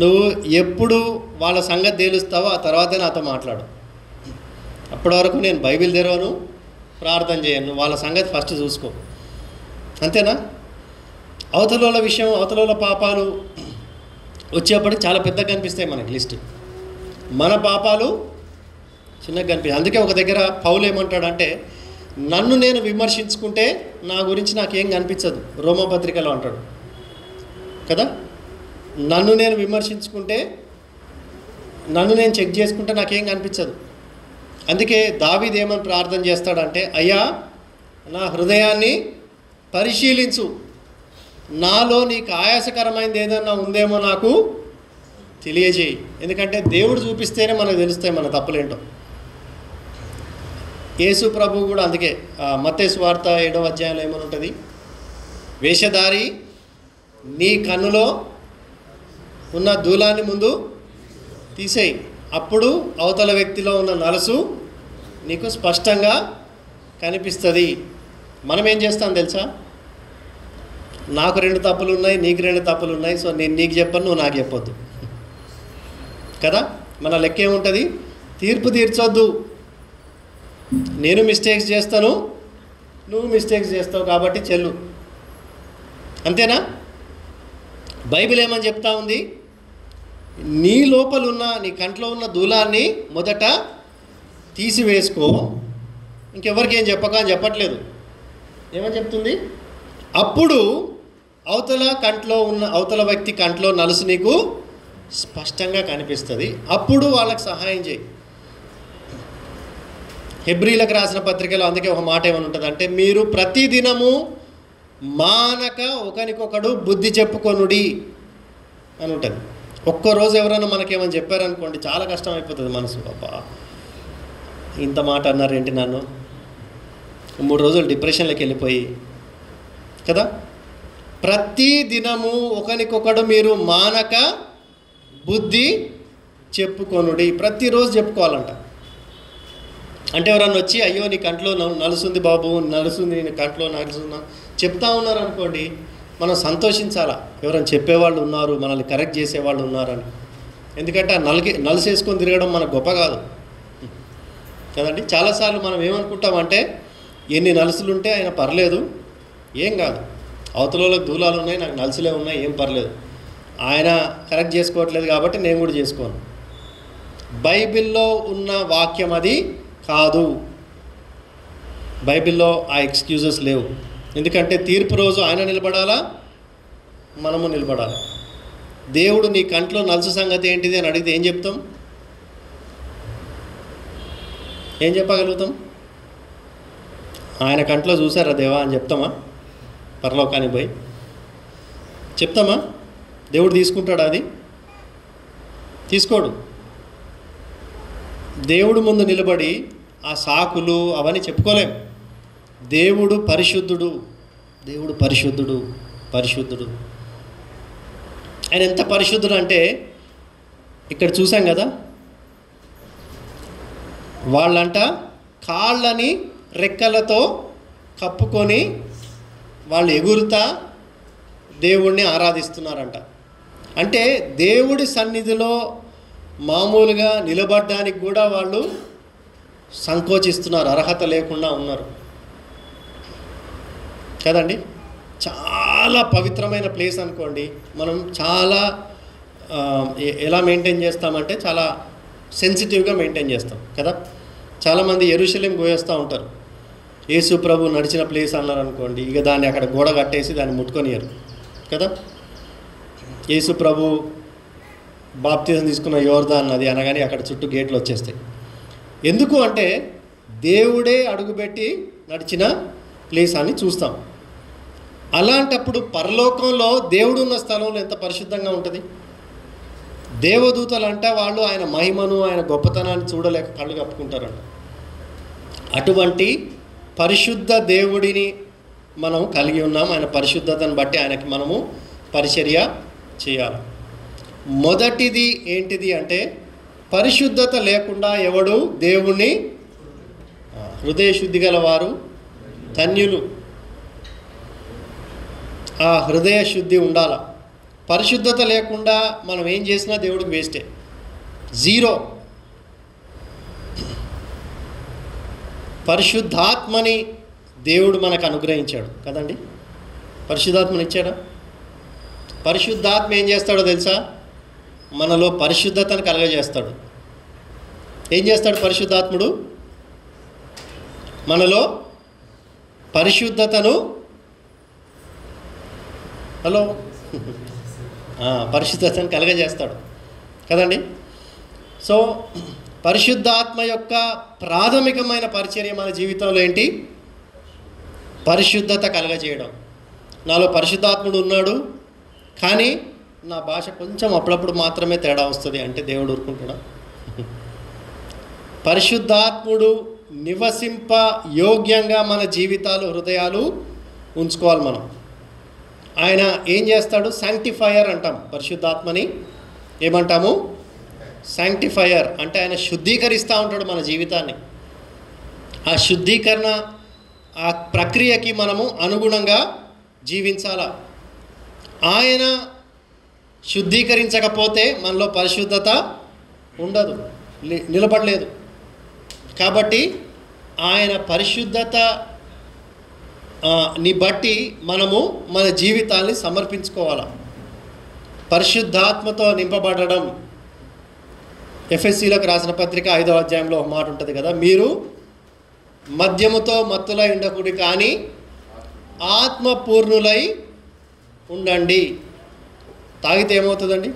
నువ్వు ఎప్పుడు వాళ్ళ సంగతి తేలుస్తావో ఆ తర్వాతే నాతో మాట్లాడు. అప్పటి వరకు నేను బైబిల్ తెరవను, ప్రార్థన చేయను. వాళ్ళ సంగతి ఫస్ట్ చూసుకో. అంతేనా? అవతల విషయం, అవతల పాపాలు వచ్చేప్పటికి చాలా పెద్దగా కనిపిస్తాయి మనకి లిస్ట్. మన పాపాలు చిన్నగా కనిపిస్తాయి. అందుకే ఒక దగ్గర పౌలు ఏమంటాడంటే, నన్ను నేను విమర్శించుకుంటే నా గురించి నాకేం కనిపించదు, రోమపత్రికలో అంటాడు కదా. నన్ను నేను విమర్శించుకుంటే, నన్ను నేను చెక్ చేసుకుంటే నాకేం కనిపించదు. అందుకే దావీదు ఏమని ప్రార్థన చేస్తాడంటే, అయ్యా నా హృదయాన్ని పరిశీలించు, నాలో నీకు ఆయాసకరమైనది ఏదన్నా ఉందేమో నాకు తెలియజేయి. ఎందుకంటే దేవుడు చూపిస్తేనే మనకు తెలుస్తాయి మన తప్పులేంటో. యేసు ప్రభు కూడా అందుకే మత్తయి సువార్త 7వ అధ్యాయంలో ఏమని ఉంటుంది? వేషధారి నీ కన్నులో ఉన్న దూలాన్ని ముందు తీసేయి, అప్పుడు అవతల వ్యక్తిలో ఉన్న నలుసు నీకు స్పష్టంగా కనిపిస్తుంది. మనం ఏం చేస్తాం తెలుసా? నాకు 2 తప్పులు ఉన్నాయి, నీకు 2 తప్పులు ఉన్నాయి, సో నేను నీకు చెప్పను, నువ్వు నాకు చెప్పొద్దు కదా. మన లెక్క ఏముంటుంది? తీర్పు తీర్చొద్దు. నేను మిస్టేక్స్ చేస్తాను, నువ్వు మిస్టేక్స్ చేస్తావు కాబట్టి చెల్లు. అంతేనా? బైబిల్ ఏమని చెప్తా ఉంది? నీ లోపలున్న, నీ కంట్లో ఉన్న దూలాన్ని మొదట తీసివేసుకో, ఇంకెవరికి ఏం చెప్పక అని చెప్పట్లేదు. ఏమని చెప్తుంది? అప్పుడు అవతల వ్యక్తి కంట్లో నలుసు నీకు స్పష్టంగా కనిపిస్తుంది. అప్పుడు వాళ్ళకి సహాయం చేయి. హెబ్రీలకు రాసిన పత్రికలో అందుకే ఒక మాట ఏమని ఉంటుంది అంటే, మీరు ప్రతిదినము మానక ఒకరికొకడు బుద్ధి చెప్పుకొనుడి అని ఉంటుంది. ఒక్కరోజు ఎవరైనా మనకేమని చెప్పారనుకోండి, చాలా కష్టం అయిపోతుంది మనసు. పాపా ఇంత మాట అన్నారేంటి నన్ను, 3 రోజులు డిప్రెషన్లోకి వెళ్ళిపోయి కదా. ప్రతి దినము ఒకరికొకడు మీరు మానక బుద్ధి చెప్పుకొనుడి. ప్రతిరోజు చెప్పుకోవాలంట. అంటే ఎవరన్నా వచ్చి, అయ్యో నీ కంట్లో నలుసుంది బాబు, నలుసుంది, నీ కంట్లో నలుసుందా చెప్తా ఉన్నారనుకోండి, మనం సంతోషించాలా. ఎవరైనా చెప్పేవాళ్ళు ఉన్నారు, మనల్ని కరెక్ట్ చేసేవాళ్ళు ఉన్నారని. ఎందుకంటే ఆ నలుసు వేసుకొని తిరగడం మనకు గొప్ప కాదు కదండి. చాలాసార్లు మనం ఏమనుకుంటామంటే, ఎన్ని నలుసులుంటే ఆయన పర్లేదు, ఏం కాదు, అవతలలోకి దూలాలు ఉన్నాయి, నాకు నలుసులే ఉన్నాయి, ఏం పర్లేదు, ఆయన కరెక్ట్ చేసుకోవట్లేదు కాబట్టి నేను కూడా చేసుకోను. బైబిల్లో ఉన్న వాక్యం అది కాదు. బైబిల్లో ఆ ఎక్స్క్యూజెస్ లేవు. ఎందుకంటే తీర్పు రోజు ఆయన నిలబడాలా, మనము నిలబడాలి. దేవుడు నీ కంట్లో నలుసు సంగతి ఏంటిది అని అడిగితే ఏం చెప్తాం? ఏం చెప్పగలుగుతాం? ఆయన కంట్లో చూసారా దేవా అని చెప్తామా? పరలోకానికి పోయి చెప్తామా? దేవుడు తీసుకుంటాడా? అది తీసుకోడు. దేవుడు ముందు నిలబడి ఆ సాకులు అవన్నీ చెప్పుకోలేం. దేవుడు పరిశుద్ధుడు, దేవుడు పరిశుద్ధుడు, పరిశుద్ధుడు. ఆయన ఎంత పరిశుద్ధుడు అంటే, ఇక్కడ చూసాం కదా, వాళ్ళంట కాళ్ళని రెక్కలతో కప్పుకొని వాళ్ళు ఎగురుతా దేవుణ్ణి ఆరాధిస్తున్నారంట. అంటే దేవుడి సన్నిధిలో మామూలుగా నిలబడడానికి కూడా వాళ్ళు సంకోచిస్తున్నారు, అర్హత లేకుండా ఉన్నారు కదండి. చాలా పవిత్రమైన ప్లేస్ అనుకోండి. మనం చాలా ఎలా మెయింటైన్ చేస్తామంటే చాలా సెన్సిటివ్గా మెయింటైన్ చేస్తాం కదా. చాలామంది యెరూషలేం పోయేస్తూ ఉంటారు. యేసు ప్రభు నడిచిన ప్లేస్ అన్నారు అనుకోండి, ఇక దాన్ని అక్కడ గోడ కట్టేసి దాన్ని ముట్టుకొనియరు కదా. యేసు ప్రభు బాప్తిజం తీసుకున్న యోర్దాన్ నది అనగానే అక్కడ చుట్టూ గేట్లు వచ్చేస్తాయి. ఎందుకు అంటే దేవుడే అడుగుపెట్టి నడిచిన ప్లేస్ అని చూస్తాం. అలాంటప్పుడు పరలోకంలో దేవుడు ఉన్న స్థలంలో ఎంత పరిశుద్ధంగా ఉంటుంది. దేవదూతలు అంటే వాళ్ళు ఆయన మహిమను ఆయన గొప్పతనాన్ని చూడలేక కళ్ళు కప్పుకుంటారంట. అటువంటి పరిశుద్ధ దేవుడిని మనం కలిగి ఉన్నాం. ఆయన పరిశుద్ధతను బట్టి ఆయనకి మనము పరిచర్య చేయాలి. మొదటిది ఏంటిది అంటే పరిశుద్ధత లేకుండా ఎవడు దేవుణ్ణి, హృదయ శుద్ధి గల వారు ధన్యులు. ఆ హృదయ శుద్ధి ఉండాల. పరిశుద్ధత లేకుండా మనం ఏం చేసినా దేవుడికి వేస్టే, జీరో. పరిశుద్ధాత్మని దేవుడు మనకు అనుగ్రహించాడు కదండి. పరిశుద్ధాత్మని ఇచ్చాడా? పరిశుద్ధాత్మ ఏం చేస్తాడో తెలుసా? మనలో పరిశుద్ధతను కలగజేస్తాడు. ఏం చేస్తాడు పరిశుద్ధాత్ముడు? మనలో పరిశుద్ధతను పరిశుద్ధతను కలగజేస్తాడు కదండి. సో పరిశుద్ధాత్మ యొక్క ప్రాథమికమైన పరిచర్య మన జీవితంలో ఏంటి? పరిశుద్ధత కలగజేయడం. నాలో పరిశుద్ధాత్ముడు ఉన్నాడు, కానీ నా భాష కొంచెం అప్పుడప్పుడు మాత్రమే తేడా వస్తుంది అంటే దేవుడు ఊరుకుంటాడా? పరిశుద్ధాత్ముడు నివసింప యోగ్యంగా మన జీవితాలు, హృదయాలు ఉంచుకోవాలి మనం. ఆయన ఏం చేస్తాడు? శాంక్టిఫైయర్ అంటాం. పరిశుద్ధాత్మని ఏమంటాము? శాంక్టిఫైయర్ అంటే ఆయన శుద్ధీకరిస్తూ ఉంటాడు మన జీవితాన్ని. ఆ శుద్ధీకరణ, ఆ ప్రక్రియకి మనము అనుగుణంగా జీవించాలా. ఆయన శుద్ధీకరించకపోతే మనలో పరిశుద్ధత ఉండదు, నిలబడలేదు. కాబట్టి ఆయన పరిశుద్ధత ని బట్టి మనము మన జీవితాన్ని సమర్పించుకోవాలి. పరిశుద్ధాత్మతో నింపబడడం. ఎఫ్ఎస్సీలకు రాసిన పత్రిక 5వ అధ్యాయంలో ఒక మాట ఉంటుంది కదా, మీరు మద్యముతో మత్తులై ఉండకూడదు కానీ ఆత్మపూర్ణులై ఉండండి. తాగితే ఏమవుతుందండి?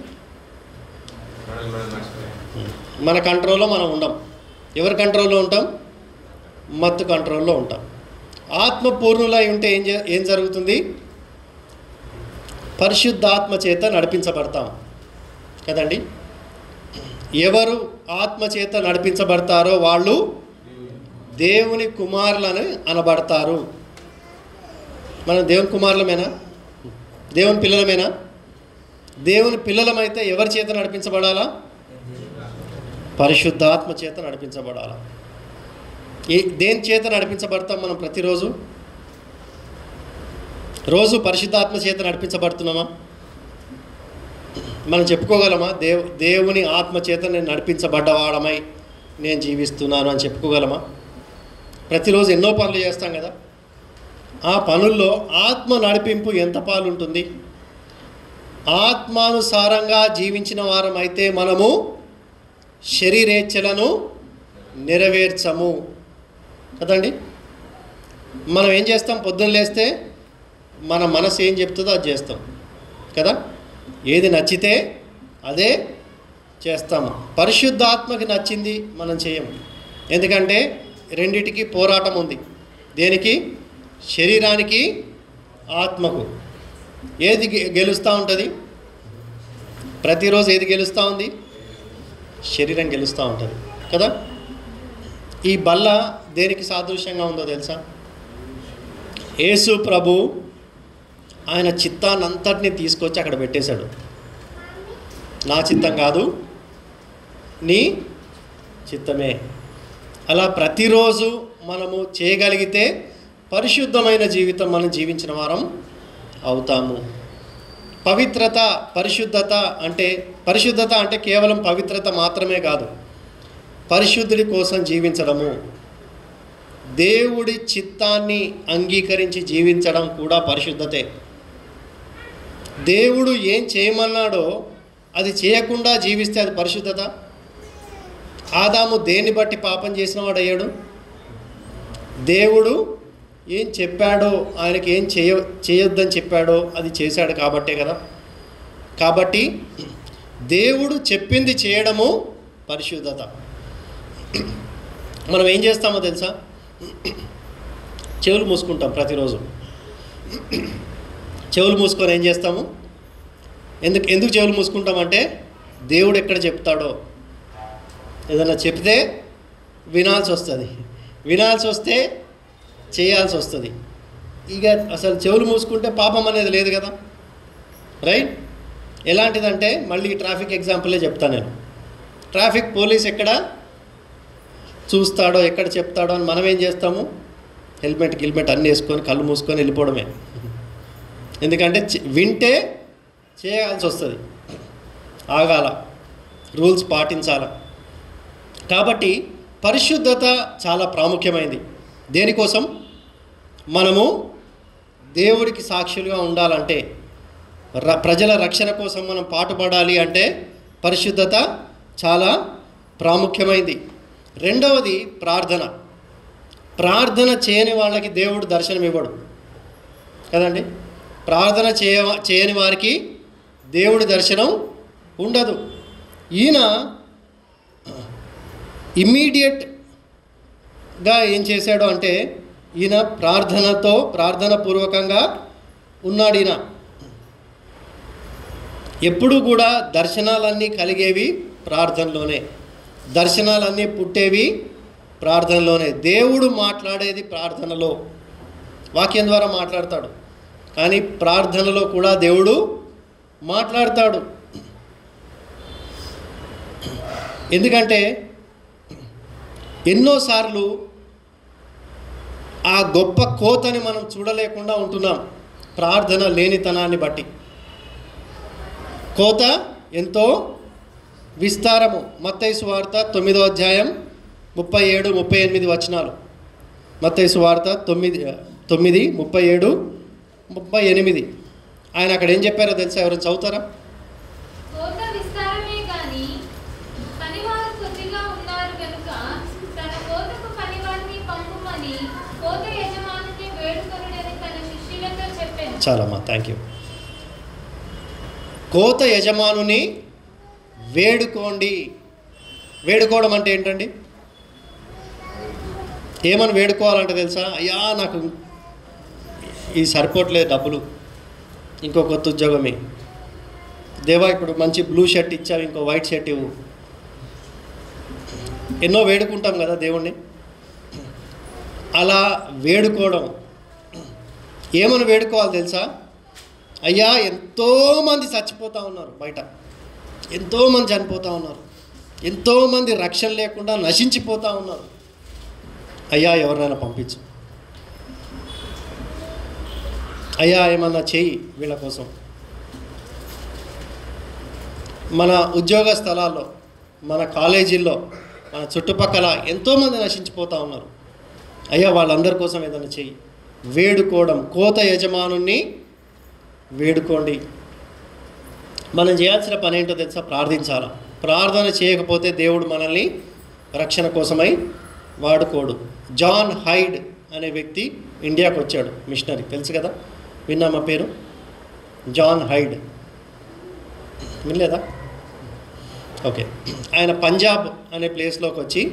మన కంట్రోల్లో మనం ఉండం. ఎవరి కంట్రోల్లో ఉంటాం? మత్తు కంట్రోల్లో ఉంటాం. ఆత్మపూర్ణులై ఉంటే ఏం జరుగుతుంది? పరిశుద్ధాత్మ చేత నడిపించబడతాం కదండి. ఎవరు ఆత్మ చేత నడిపించబడతారో వాళ్ళు దేవుని కుమారులని అనబడతారు. మనం దేవుని కుమారులమేనా? దేవుని పిల్లలమేనా? దేవుని పిల్లలమైతే ఎవరి చేత నడిపించబడాలా? పరిశుద్ధాత్మ చేత నడిపించబడాలా. దేని చేత నడిపించబడతాం మనం? ప్రతిరోజు పరిశుద్ధాత్మ చేత నడిపించబడుతున్నామా? మనం చెప్పుకోగలమా? దేవుని ఆత్మ చేత నేను నడిపించబడ్డవాడమై నేను జీవిస్తున్నాను అని చెప్పుకోగలమా? ప్రతిరోజు ఎన్నో పనులు చేస్తాం కదా. ఆ పనుల్లో ఆత్మ నడిపింపు ఎంత పాలు ఉంటుంది? ఆత్మానుసారంగా జీవించిన వారమైతే మనము శరీరేచ్ఛలను నెరవేర్చము కదండి. మనం ఏం చేస్తాం? పొద్దున్న లేస్తే మన మనసు ఏం చెప్తుందో అది చేస్తాం కదా. ఏది నచ్చితే అదే చేస్తాము. పరిశుద్ధాత్మకి నచ్చింది మనం చేయము. ఎందుకంటే రెండిటికి పోరాటం ఉంది. దేనికి? శరీరానికి, ఆత్మకు. ఏది గెలుస్తూ ఉంటుంది? ప్రతిరోజు ఏది గెలుస్తూ ఉంది? శరీరం గెలుస్తూ ఉంటుంది కదా. ఈ బల్ల దేనికి సాదృశ్యంగా ఉందో తెలుసా? యేసు ప్రభు ఆయన చిత్తాన్ని అంతటిని తీసుకొచ్చి అక్కడ పెట్టేశాడు. నా చిత్తం కాదు, నీ చిత్తమే. అలా ప్రతిరోజు మనము చేయగలిగితే పరిశుద్ధమైన జీవితం మనం జీవించిన వారం అవుతాము. పరిశుద్ధత అంటే కేవలం పవిత్రత మాత్రమే కాదు, పరిశుద్ధుడి కోసం జీవించడము, దేవుడి చిత్తాన్ని అంగీకరించి జీవించడం కూడా పరిశుద్ధతే. దేవుడు ఏం చేయమన్నాడో అది చేయకుండా జీవిస్తే అది పరిశుద్ధత. ఆదాము దేన్ని బట్టి పాపం చేసిన వాడు అయ్యాడు? దేవుడు ఏం చెప్పాడో, ఆయనకి ఏం చేయొద్దని చెప్పాడో అది చేశాడు కాబట్టే కదా. కాబట్టి దేవుడు చెప్పింది చేయడము పరిశుద్ధత. మనం ఏం చేస్తామో తెలుసా? చెవులు మూసుకుంటాం ప్రతిరోజు. చెవులు మూసుకొని ఏం చేస్తాము? ఎందుకు చెవులు మూసుకుంటామంటే దేవుడు ఎక్కడ చెప్తాడో ఏదైనా చెప్తే వినాల్సి వస్తుంది, వినాల్సి వస్తే చేయాల్సి వస్తుంది. ఇక అసలు చెవులు మూసుకుంటే పాపం అనేది లేదు కదా, రైట్? ఎలాంటిదంటే మళ్ళీ ట్రాఫిక్ ఎగ్జాంపులే చెప్తాను నేను. ట్రాఫిక్ పోలీస్ ఎక్కడ చూస్తాడో ఎక్కడ చెప్తాడో అని మనం ఏం చేస్తాము? హెల్మెట్ అన్నీ వేసుకొని కళ్ళు మూసుకొని వెళ్ళిపోవడమే. ఎందుకంటే వింటే చేయాల్సి వస్తుంది, ఆగాల, రూల్స్ పాటించాల. కాబట్టి పరిశుద్ధత చాలా ప్రాముఖ్యమైనది. దేనికోసం? మనము దేవుడికి సాక్షులుగా ఉండాలంటే, ప్రజల రక్షణ కోసం మనం పాటుపడాలి అంటే పరిశుద్ధత చాలా ప్రాముఖ్యమైనది. రెండవది ప్రార్థన. ప్రార్థన చేయని వాళ్ళకి దేవుడు దర్శనం ఇవ్వడు కదండి. ప్రార్థన చేయని వారికి దేవుడి దర్శనం ఉండదు. ఈయన ఇమ్మీడియట్గా ఏం చేశాడు అంటే ఈయన ప్రార్థన పూర్వకంగా ఉన్నాడు. ఈయన ఎప్పుడు కూడా దర్శనాలన్నీ కలిగేవి ప్రార్థనలోనే, దర్శనాలన్నీ పుట్టేవి ప్రార్థనలోనే. దేవుడు మాట్లాడేది ప్రార్థనలో, వాక్యం ద్వారా మాట్లాడతాడు. కానీ ప్రార్థనలో కూడా దేవుడు మాట్లాడతాడు. ఎందుకంటే ఎన్నోసార్లు ఆ గొప్ప కోతని మనం చూడలేకుండా ఉంటున్నాం ప్రార్థన లేనితనాన్ని బట్టి. కోత ఎంతో విస్తారము. మత్తయి సువార్త 9వ అధ్యాయం 37, 38 వచనాలు. మత్తయి సువార్త 9, 37, 38. ఆయన అక్కడ ఏం చెప్పారో తెలుసా? ఎవరైనా చదువుతారా? చాలమ్మా, థ్యాంక్ యూ. కోత యజమానుని వేడుకోండి. వేడుకోవడం అంటే ఏంటండి? ఏమని వేడుకోవాలంటే తెలుసా? అయ్యా నాకు ఈ సరిపోవట్లేదు డబ్బులు, ఇంకో కొత్త ఉద్యోగమే. దేవా ఇప్పుడు మంచి బ్లూ షర్ట్ ఇచ్చావు, ఇంకో వైట్ షర్ట్ ఇవ్వు. ఎన్నో వేడుకుంటాం కదా దేవుణ్ణి. అలా వేడుకోవడం. ఏమని వేడుకోవాలి తెలుసా? అయ్యా ఎంతోమంది చచ్చిపోతూ ఉన్నారు బయట, ఎంతోమంది చనిపోతూ ఉన్నారు, ఎంతోమంది రక్షణ లేకుండా నశించిపోతూ ఉన్నారు. అయ్యా ఎవరినైనా పంపించు, అయ్యా ఏమన్నా చెయ్యి వీళ్ళ కోసం. మన ఉద్యోగ స్థలాల్లో, మన కాలేజీల్లో, మన చుట్టుపక్కల ఎంతోమంది నశించిపోతూ ఉన్నారు. అయ్యా వాళ్ళందరి కోసం ఏదైనా చెయ్యి. వేడుకోవడం. కోత యజమానుని వేడుకోండి. మనం చేయాల్సిన పని ఏంటో తెలుసా? ప్రార్థించాలి. ప్రార్థన చేయకపోతే దేవుడు మనల్ని రక్షణ కోసమై వాడుకోడు. జాన్ హైడ్ అనే వ్యక్తి ఇండియాకు వచ్చాడు, మిషనరీ. తెలుసు కదా, విన్నామా పేరు? జాన్ హైడ్ వినలేదా? ఓకే. ఆయన పంజాబ్ అనే ప్లేస్లోకి వచ్చి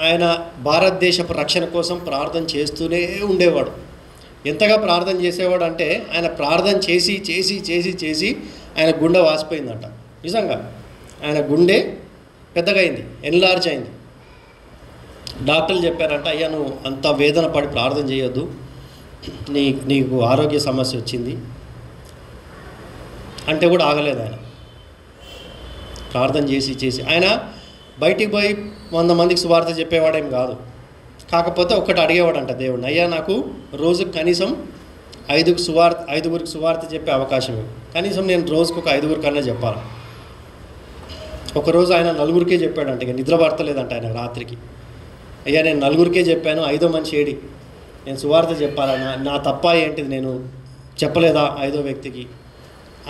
ఆయన భారతదేశపు రక్షణ కోసం ప్రార్థన చేస్తూనే ఉండేవాడు. ఎంతగా ప్రార్థన చేసేవాడు అంటే ఆయన ప్రార్థన చేసి చేసి చేసి చేసి ఆయన గుండె వాసిపోయిందంట. నిజంగా ఆయన గుండె పెద్దగా అయింది, ఎన్లార్జ్ అయింది. డాక్టర్లు చెప్పారంట, అయ్యా నువ్వు అంత వేదన పడి ప్రార్థన చేయొద్దు, నీకు ఆరోగ్య సమస్య వచ్చింది అంటే కూడా ఆగలేదు ఆయన. ప్రార్థన చేసి చేసి ఆయన బయటికి పోయి 100 మందికి సువార్త చెప్పేవాడేం కాదు. కాకపోతే ఒక్కటి అడిగేవాడంట దేవుడిని, అయ్యా నాకు రోజుకు కనీసం 5గురికి సువార్త చెప్పే అవకాశం ఇవ్వు. కనీసం నేను రోజుకు ఒక 5గురి కన్నా చెప్పాలి. ఒకరోజు ఆయన 4గురికే చెప్పాడంట. ఇక నిద్ర పడతలేదంట ఆయన రాత్రికి. అయ్యా నేను 4గురికే చెప్పాను, 5వ మనిషి ఏడి, నేను సువార్త చెప్పాలా, నా తప్ప ఏంటిది, నేను చెప్పలేదా 5వ వ్యక్తికి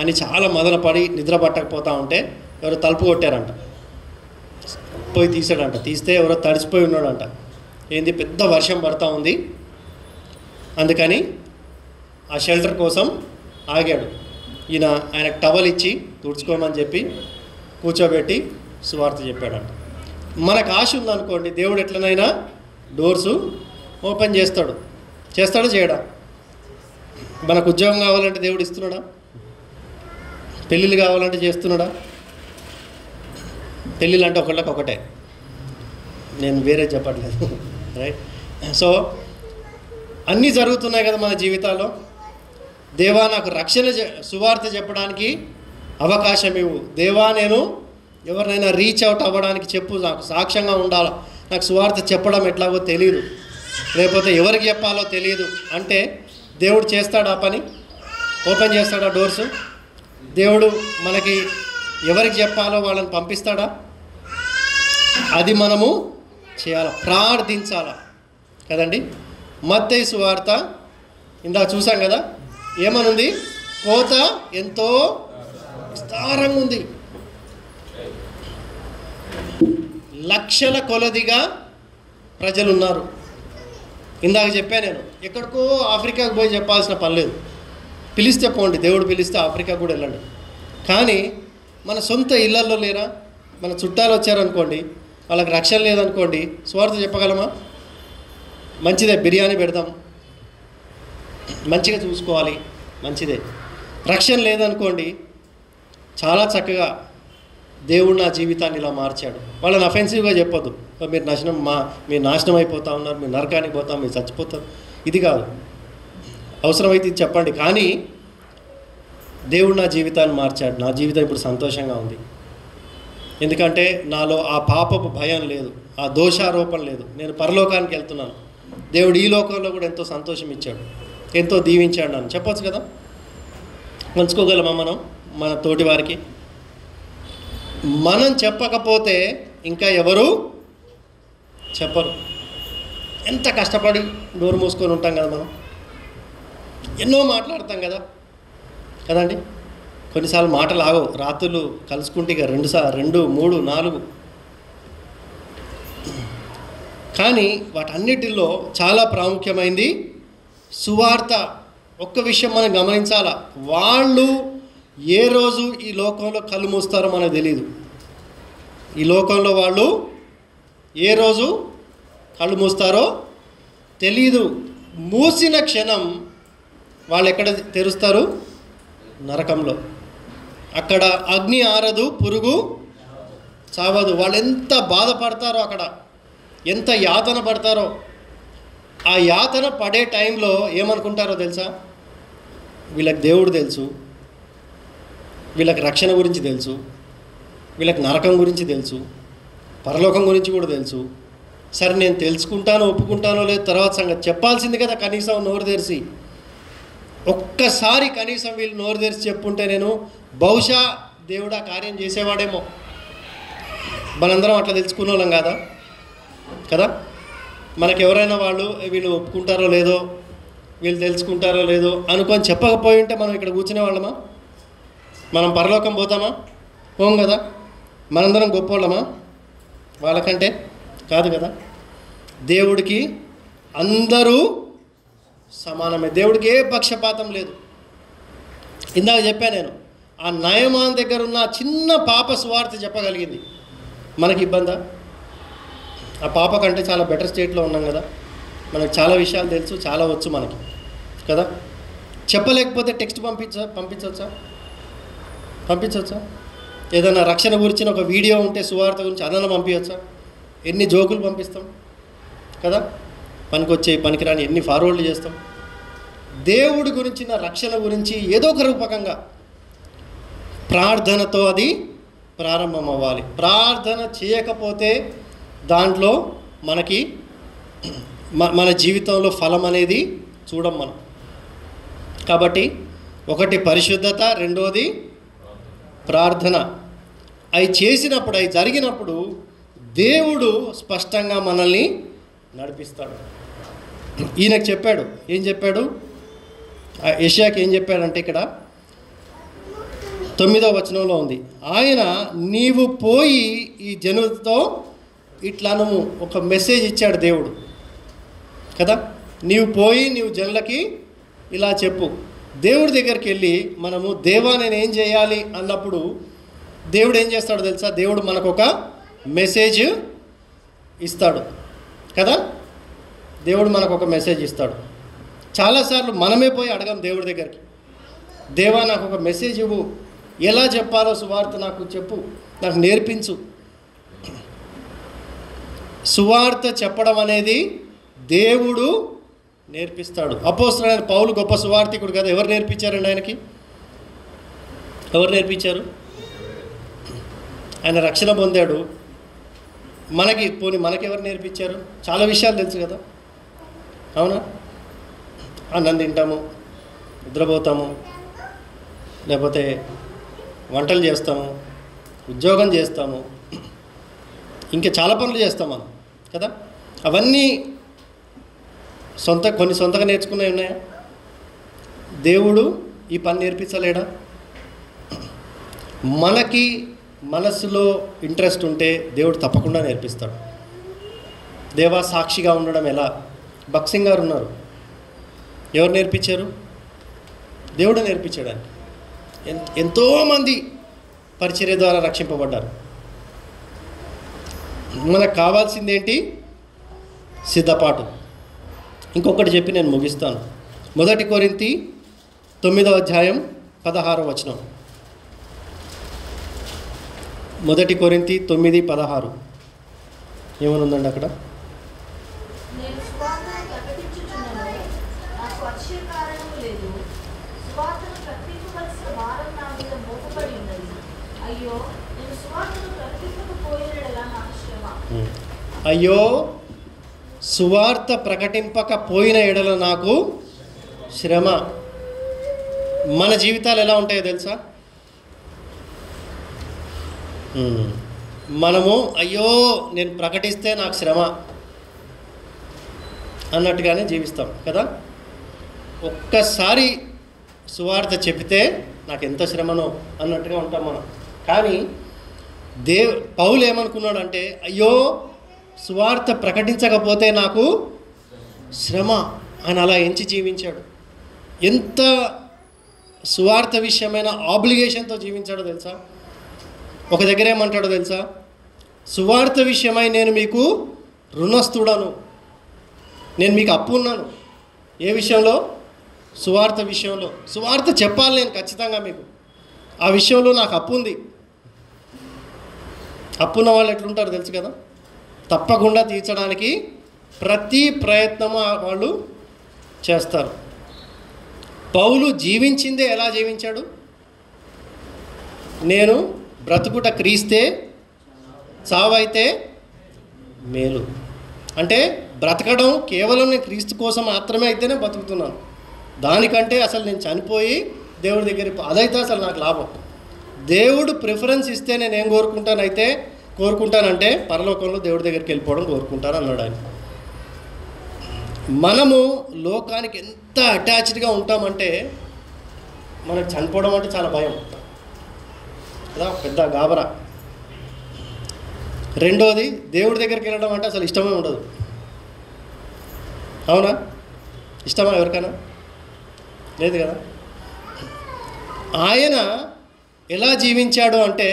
అని చాలా మదనపడి నిద్ర పట్టకపోతా ఉంటే ఎవరో తలుపు కొట్టారంట. పోయి తీసాడంట. తీస్తే ఎవరో తడిసిపోయి ఉన్నాడంట. ఏంది, పెద్ద వర్షం పడతా ఉంది, అందుకని ఆ షెల్టర్ కోసం ఆగాడు. ఆయనకు టవల్ ఇచ్చి తుడుచుకోమని చెప్పి కూర్చోబెట్టి సువార్త చెప్పాడంట. మనకు ఆశ ఉందనుకోండి, దేవుడు ఎట్లనైనా డోర్సు ఓపెన్ చేస్తాడా చేయడా? మనకు ఉద్యోగం కావాలంటే దేవుడు ఇస్తున్నాడా? పెళ్ళిళ్ళు కావాలంటే చేస్తున్నాడా? పెళ్ళిళ్ళు అంటే ఒకటే, నేను వేరే చెప్పట్లేదు, రైట్? సో అన్నీ జరుగుతున్నాయి కదా మన జీవితాల్లో. దేవా నాకు రక్షణ సువార్త చెప్పడానికి అవకాశం ఇవ్వు. దేవా నేను ఎవరినైనా రీచ్ అవుట్ అవ్వడానికి చెప్పు, నాకు సాక్ష్యంగా ఉండాలా, నాకు సువార్త చెప్పడం ఎట్లాగో తెలియదు, లేకపోతే ఎవరికి చెప్పాలో తెలియదు అంటే దేవుడు చేస్తాడా పని? ఓపెన్ చేస్తాడా డోర్సు? దేవుడు మనకి ఎవరికి చెప్పాలో వాళ్ళని పంపిస్తాడా? అది మనము చేయాలి, ప్రార్థించాలా కదండి. మత్తయి సువార్త ఇందాక చూసాం కదా, ఏమనుంది? కోత ఎంతో విస్తారంగా ఉంది, లక్షల కొలదిగా ప్రజలు ఉన్నారు. ఇందాక చెప్పాను నేను, ఎక్కడికో ఆఫ్రికాకు పోయి చెప్పాల్సిన పని లేదు. పిలిస్తే పోండి, దేవుడు పిలిస్తే ఆఫ్రికాకు కూడా వెళ్ళండి. కానీ మన సొంత ఇళ్లల్లో లేరా? మన చుట్టాలు వచ్చారనుకోండి, వాళ్ళకి రక్షణ లేదనుకోండి, సువార్త చెప్పగలమా? మంచిదే, బిర్యానీ పెడదాం, మంచిగా చూసుకోవాలి, మంచిదే. రక్షణ లేదనుకోండి, చాలా చక్కగా దేవుడు నా జీవితాన్ని ఇలా మార్చాడు, వాళ్ళని అఫెన్సివ్గా చెప్పొద్దు, మీరు నాశనం అయిపోతా ఉన్నారు, మీరు నరకానికి పోతాం, మీరు చచ్చిపోతారు, ఇది కాదు. అవసరమైతే ఇది చెప్పండి, కానీ దేవుడు నా జీవితాన్ని మార్చాడు, నా జీవితం ఇప్పుడు సంతోషంగా ఉంది, ఎందుకంటే నాలో ఆ పాపపు భయం లేదు, ఆ దోషారోపణ లేదు, నేను పరలోకానికి వెళ్తున్నాను, దేవుడు ఈ లోకంలో కూడా ఎంతో సంతోషం ఇచ్చాడు, ఎంతో దీవించాడు నన్ను చెప్పొచ్చు కదా. పంచుకోగలమా మనం మన తోటి వారికి? మనం చెప్పకపోతే ఇంకా ఎవరు చెప్పరు. ఎంత కష్టపడి నోరు మూసుకొని ఉంటాం కదా మనం, ఎన్నో మాట్లాడతాం కదా కదండి. కొన్నిసార్లు మాటలు ఆగవు, రాత్రులు కలుసుకుంటే ఇక 2, 3, 4. కానీ వాటన్నిటిలో చాలా ప్రాముఖ్యమైనది సువార్త. ఒక్క విషయం మనం గమనించాలా, వాళ్ళు ఏ రోజు ఈ లోకంలో కళ్ళు మూస్తారో మనకు తెలియదు. ఈ లోకంలో వాళ్ళు ఏ రోజు కళ్ళు మూస్తారో తెలీదు. మూసిన క్షణం వాళ్ళు ఎక్కడ తెరుస్తారు? నరకంలో. అక్కడ అగ్ని ఆరదు, పురుగు చావదు. వాళ్ళు ఎంత బాధపడతారో, అక్కడ ఎంత యాతన పడతారో. ఆ యాతన పడే టైంలో ఏమనుకుంటారో తెలుసా? వీళ్ళకి దేవుడు తెలుసు, వీళ్ళకి రక్షణ గురించి తెలుసు, వీళ్ళకి నరకం గురించి తెలుసు, పరలోకం గురించి కూడా తెలుసు. సరే నేను తెలుసుకుంటానో ఒప్పుకుంటానో లేదు తర్వాత సంగతి, చెప్పాల్సింది కదా కనీసం నోరు తెరిచి. ఒక్కసారి కనీసం వీళ్ళు నోరు తెరిచి చెప్పుంటే నేను బహుశా దేవుడు ఆ కార్యం చేసేవాడేమో. మనందరం అట్లా తెలుసుకునే వాళ్ళం కాదా కదా. మనకు ఎవరైనా వాళ్ళు వీళ్ళు ఒప్పుకుంటారో లేదో, వీళ్ళు తెలుసుకుంటారో లేదో అనుకొని చెప్పకపోయి ఉంటే మనం ఇక్కడ కూర్చునే వాళ్ళమా? మనం పరలోకం పోతామా? పోం కదా. మనందరం గొప్పవాళ్ళమా వాళ్ళకంటే? కాదు కదా. దేవుడికి అందరూ సమానమే, దేవుడికి ఏ పక్షపాతం లేదు. ఇందాక చెప్పాను నేను, ఆ నయమాన్ దగ్గర ఉన్న చిన్న పాప సువార్త చెప్పగలిగింది, మనకి ఇబ్బందా? ఆ పాప కంటే చాలా బెటర్ స్టేట్లో ఉన్నాం కదా, మనకు చాలా విషయాలు తెలుసు, చాలా వచ్చు మనకి కదా. చెప్పలేకపోతే టెక్స్ట్ పంపించవచ్చా? ఏదైనా రక్షణ గురించిన ఒక వీడియో ఉంటే సువార్త గురించి అదన పంపించవచ్చా? ఎన్ని జోకులు పంపిస్తాం కదా, పనికొచ్చే పనికిరాని ఎన్ని ఫార్వర్డ్లు చేస్తాం. దేవుడి గురించిన రక్షణ గురించి ఏదో ఒక రూపకంగా ప్రార్థనతో అది ప్రారంభం అవ్వాలి. ప్రార్థన చేయకపోతే దాంట్లో మనకి మన జీవితంలో ఫలం అనేది చూడం మనం. కాబట్టి ఒకటి పరిశుద్ధత, రెండోది ప్రార్థన. అవి చేసినప్పుడు, అవి జరిగినప్పుడు దేవుడు స్పష్టంగా మనల్ని నడిపిస్తాడు. ఈయనకు చెప్పాడు, ఏం చెప్పాడు? యెషయాకి ఏం చెప్పాడంటే ఇక్కడ 9వ వచనంలో ఉంది, ఆయన నీవు పోయి ఈ జనులతో ఇట్లాను ఒక మెసేజ్ ఇచ్చాడు దేవుడు కదా. నీవు పోయి నీవు జనులకి ఇలా చెప్పు. దేవుడి దగ్గరికి వెళ్ళి మనము దేవా నేను ఏం చేయాలి అన్నప్పుడు దేవుడు ఏం చేస్తాడో తెలుసా? దేవుడు మనకు ఒక మెసేజ్ ఇస్తాడు కదా. దేవుడు మనకు ఒక మెసేజ్ ఇస్తాడు. చాలాసార్లు మనమే పోయి అడగం దేవుడి దగ్గరికి, దేవా నాకు ఒక మెసేజ్ ఇవ్వు, ఎలా చెప్పాలో సువార్త నాకు చెప్పు, నాకు నేర్పించు. సువార్త చెప్పడం అనేది దేవుడు నేర్పిస్తాడు. అపోస్తలుడైన పౌలు గొప్ప సువార్తికుడు కదా. ఎవరు నేర్పించారండి ఆయనకి? ఎవరు నేర్పించారు? ఆయన రక్షణ పొందాడు. మనకెవరు నేర్పించారు? చాలా విషయాలు తెలుసు కదా, అవునా? అన్నం తింటాము, నిద్రపోతాము, లేకపోతే వంటలు చేస్తాము, ఉద్యోగం చేస్తాము, ఇంకా చాలా పనులు చేస్తాం మనం కదా. అవన్నీ కొన్ని సొంతగా నేర్చుకున్నవి ఉన్నాయా? దేవుడు ఈ పని నేర్పించలేడా? మనకి మనసులో ఇంట్రెస్ట్ ఉంటే దేవుడు తప్పకుండా నేర్పిస్తాడు. దేవా సాక్షిగా ఉండడం ఎలా? భక్సింగ్ గారు ఉన్నారు, ఎవరు నేర్పించారు? దేవుడు నేర్పించడానికి. ఎంతోమంది పరిచర్య ద్వారా రక్షింపబడ్డారు. మనకు కావాల్సింది ఏంటి? సిద్ధపాటు. ఇంకొకటి చెప్పి నేను ముగిస్తాను. 1 కొరింథీ 9వ అధ్యాయం 16వ వచనం. 1 కొరింథీ 9:16 ఏమనుందండి అక్కడ? నేను సువార్తను ప్రకటించుచున్నను, నాకు అతిశయ కారణము లేదు. సువార్తను ప్రకటించవలసిన భారం నా మీద మోపబడి ఉన్నది. అయ్యో, నేను సువార్తను ప్రకటింపకపోయిన యెడల నాకు శ్రమ. అయ్యో, సువార్త ప్రకటింపకపోయిన ఎడల నాకు శ్రమ. మన జీవితాలు ఎలా ఉంటాయో తెలుసా? మనము అయ్యో నేను ప్రకటిస్తే నాకు శ్రమ అన్నట్టుగానే జీవిస్తాం కదా. ఒక్కసారి సువార్త చెబితే నాకు ఎంత శ్రమనో అన్నట్టుగా ఉంటాం మనం. కానీ పౌలు ఏమనుకున్నాడంటే, అయ్యో సువార్త ప్రకటించకపోతే నాకు శ్రమ అని అలా ఎంచి జీవించాడు. ఎంత సువార్త విషయమైన ఆబ్లిగేషన్తో జీవించాడో తెలుసా? ఒక దగ్గర ఏమంటాడో తెలుసా? సువార్త విషయమై నేను మీకు రుణస్థుడను, నేను మీకు అప్పు ఉన్నాను. ఏ విషయంలో? సువార్త విషయంలో. సువార్త చెప్పాలి నేను ఖచ్చితంగా మీకు, ఆ విషయంలో నాకు అప్పు ఉంది. అప్పున్న వాళ్ళు ఎట్లుంటారో తెలుసు కదా. తప్పకుండా తీర్చడానికి ప్రతి ప్రయత్నము వాళ్ళు చేస్తారు. పౌలు జీవించిందే ఎలా జీవించాడు? నేను బ్రతుకుట క్రీస్తే, చావైతే మేలు. అంటే బ్రతకడం కేవలం నేను క్రీస్తు కోసం మాత్రమే అయితేనే బతుకుతున్నాను. దానికంటే అసలు నేను చనిపోయి దేవుడి దగ్గర అదైతే అసలు నాకు లాభం. దేవుడు ప్రిఫరెన్స్ ఇస్తే నేను ఏం కోరుకుంటానంటే పరలోకంలో దేవుడి దగ్గరికి వెళ్ళిపోవడం కోరుకుంటాను అన్నాడు ఆయన. మనము లోకానికి ఎంత అటాచ్డ్గా ఉంటామంటే మనకు చనిపోవడం అంటే చాలా భయం కదా, పెద్ద గాబరా. రెండోది, దేవుడి దగ్గరికి వెళ్ళడం అంటే అసలు ఇష్టమే ఉండదు. అవునా? ఇష్టమా ఎవరికైనా? లేదు కదా. ఆయన ఎలా జీవించాడు అంటే,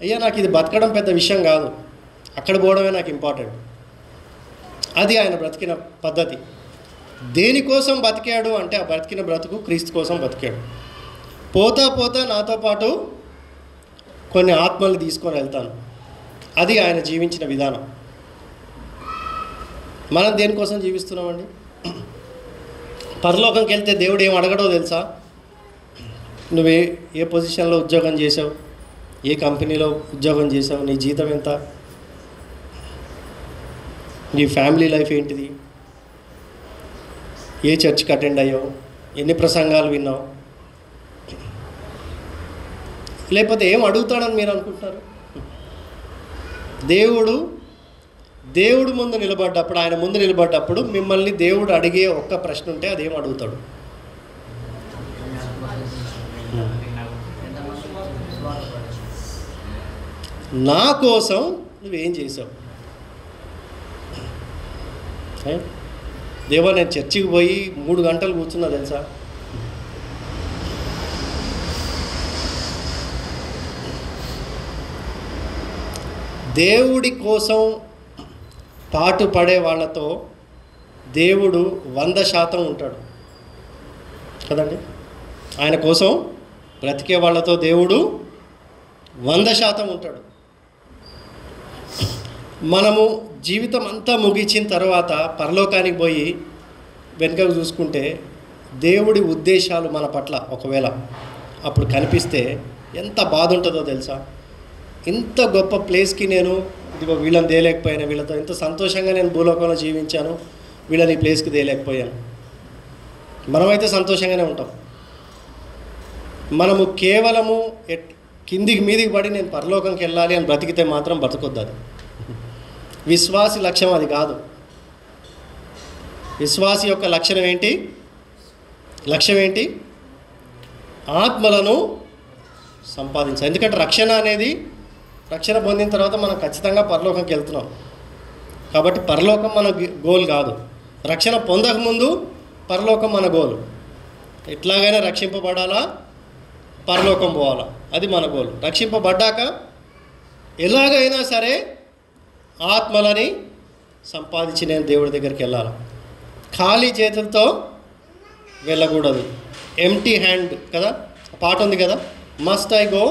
అయ్యా నాకు ఇది బతకడం పెద్ద విషయం కాదు, అక్కడ పోవడమే నాకు ఇంపార్టెంట్. అది ఆయన బ్రతికిన పద్ధతి. దేనికోసం బతికాడు అంటే, ఆ బ్రతికిన బ్రతుకు క్రీస్తు కోసం బతికాడు. పోతా నాతో పాటు కొన్ని ఆత్మలు తీసుకొని వెళ్తాను. అది ఆయన జీవించిన విధానం. మనం దేనికోసం జీవిస్తున్నామండి? పరలోకంకి వెళ్తే దేవుడు ఏం అడగడో తెలుసా? నువ్వు ఏ పొజిషన్లో ఉద్యోగం చేసావు, ఏ కంపెనీలో ఉద్యోగం చేసావు, నీ జీతం ఎంత, నీ ఫ్యామిలీ లైఫ్ ఏంటిది, ఏ చర్చ్కి అటెండ్ అయ్యావు, ఎన్ని ప్రసంగాలు విన్నావు, లేకపోతే ఏం అడుగుతాడని మీరు అనుకుంటున్నారు? దేవుడు ముందు నిలబడ్డప్పుడు, ఆయన ముందు నిలబడ్డప్పుడు మిమ్మల్ని దేవుడు అడిగే ఒక్క ప్రశ్న ఉంటే అదేం అడుగుతాడు? నా కోసం నువ్వేం చేసావు? దేవా నేను చర్చికి పోయి 3 గంటలు కూర్చున్నా తెలుసా. దేవుడి కోసం పాటు పడే వాళ్ళతో దేవుడు 100% ఉంటాడు కదండి. ఆయన కోసం బ్రతికే వాళ్ళతో దేవుడు 100% ఉంటాడు. మనము జీవితం అంతా ముగించిన తర్వాత పరలోకానికి పోయి వెనుకకు చూసుకుంటే దేవుడి ఉద్దేశాలు మన పట్ల ఒకవేళ అప్పుడు కనిపిస్తే ఎంత బాధ ఉంటుందో తెలుసా. ఇంత గొప్ప ప్లేస్కి నేను ఇదిగో వీళ్ళని తేలేకపోయాను, వీళ్ళతో ఎంత సంతోషంగా నేను భూలోకంలో జీవించాను, వీళ్ళని ఈ ప్లేస్కి తేలేకపోయాను. మనమైతే సంతోషంగానే ఉంటాం. మనము కేవలము కిందికి మీదికి పడి నేను పరలోకంకి వెళ్ళాలి అని బ్రతికితే మాత్రం బ్రతకొద్దు. అది విశ్వాసి లక్ష్యం అది కాదు. విశ్వాసి యొక్క లక్ష్యం ఏంటి? ఆత్మలను సంపాదించాలి. ఎందుకంటే రక్షణ పొందిన తర్వాత మనం ఖచ్చితంగా పరలోకంకి వెళ్తున్నాం కాబట్టి పరలోకం మన గోల్ కాదు. రక్షణ పొందకముందు పరలోకం మన గోల్. ఎట్లాగైనా రక్షింపబడాలా, పరలోకం పోవాలా, అది మన గోల్. రక్షింపబడ్డాక ఎలాగైనా సరే ఆత్మలని సంపాదించి నేను దేవుడి దగ్గరికి వెళ్ళాలి. ఖాళీ చేతులతో వెళ్ళకూడదు. ఎంటీ హ్యాండ్ కదా, పాట ఉంది కదా, must I go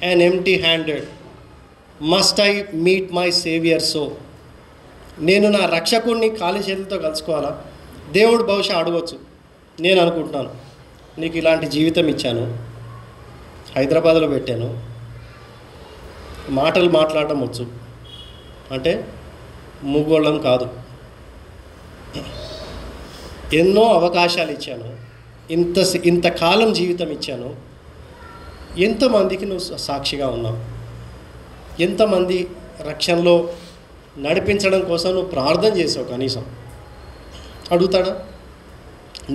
and empty handed, must I meet my saviour. So నేను నా రక్షకుడిని ఖాళీ చేతులతో కలుసుకోవాలా? దేవుడు బహుశా అడగవచ్చు. నేను అనుకుంటున్నాను, నీకు ఇలాంటి జీవితం ఇచ్చాను, హైదరాబాద్లో పెట్టాను, మాటలు మాట్లాడడం వచ్చు, అంటే మూగోళ్ళం కాదు, ఎన్నో అవకాశాలు ఇచ్చాను, ఇంతకాలం జీవితం ఇచ్చాను, ఎంతమందికి నువ్వు సాక్షిగా ఉన్నావు, ఎంతమంది రక్షణలో నడిపించడం కోసం నువ్వు ప్రార్థన చేసావు. కనీసం అడుగుతాడా?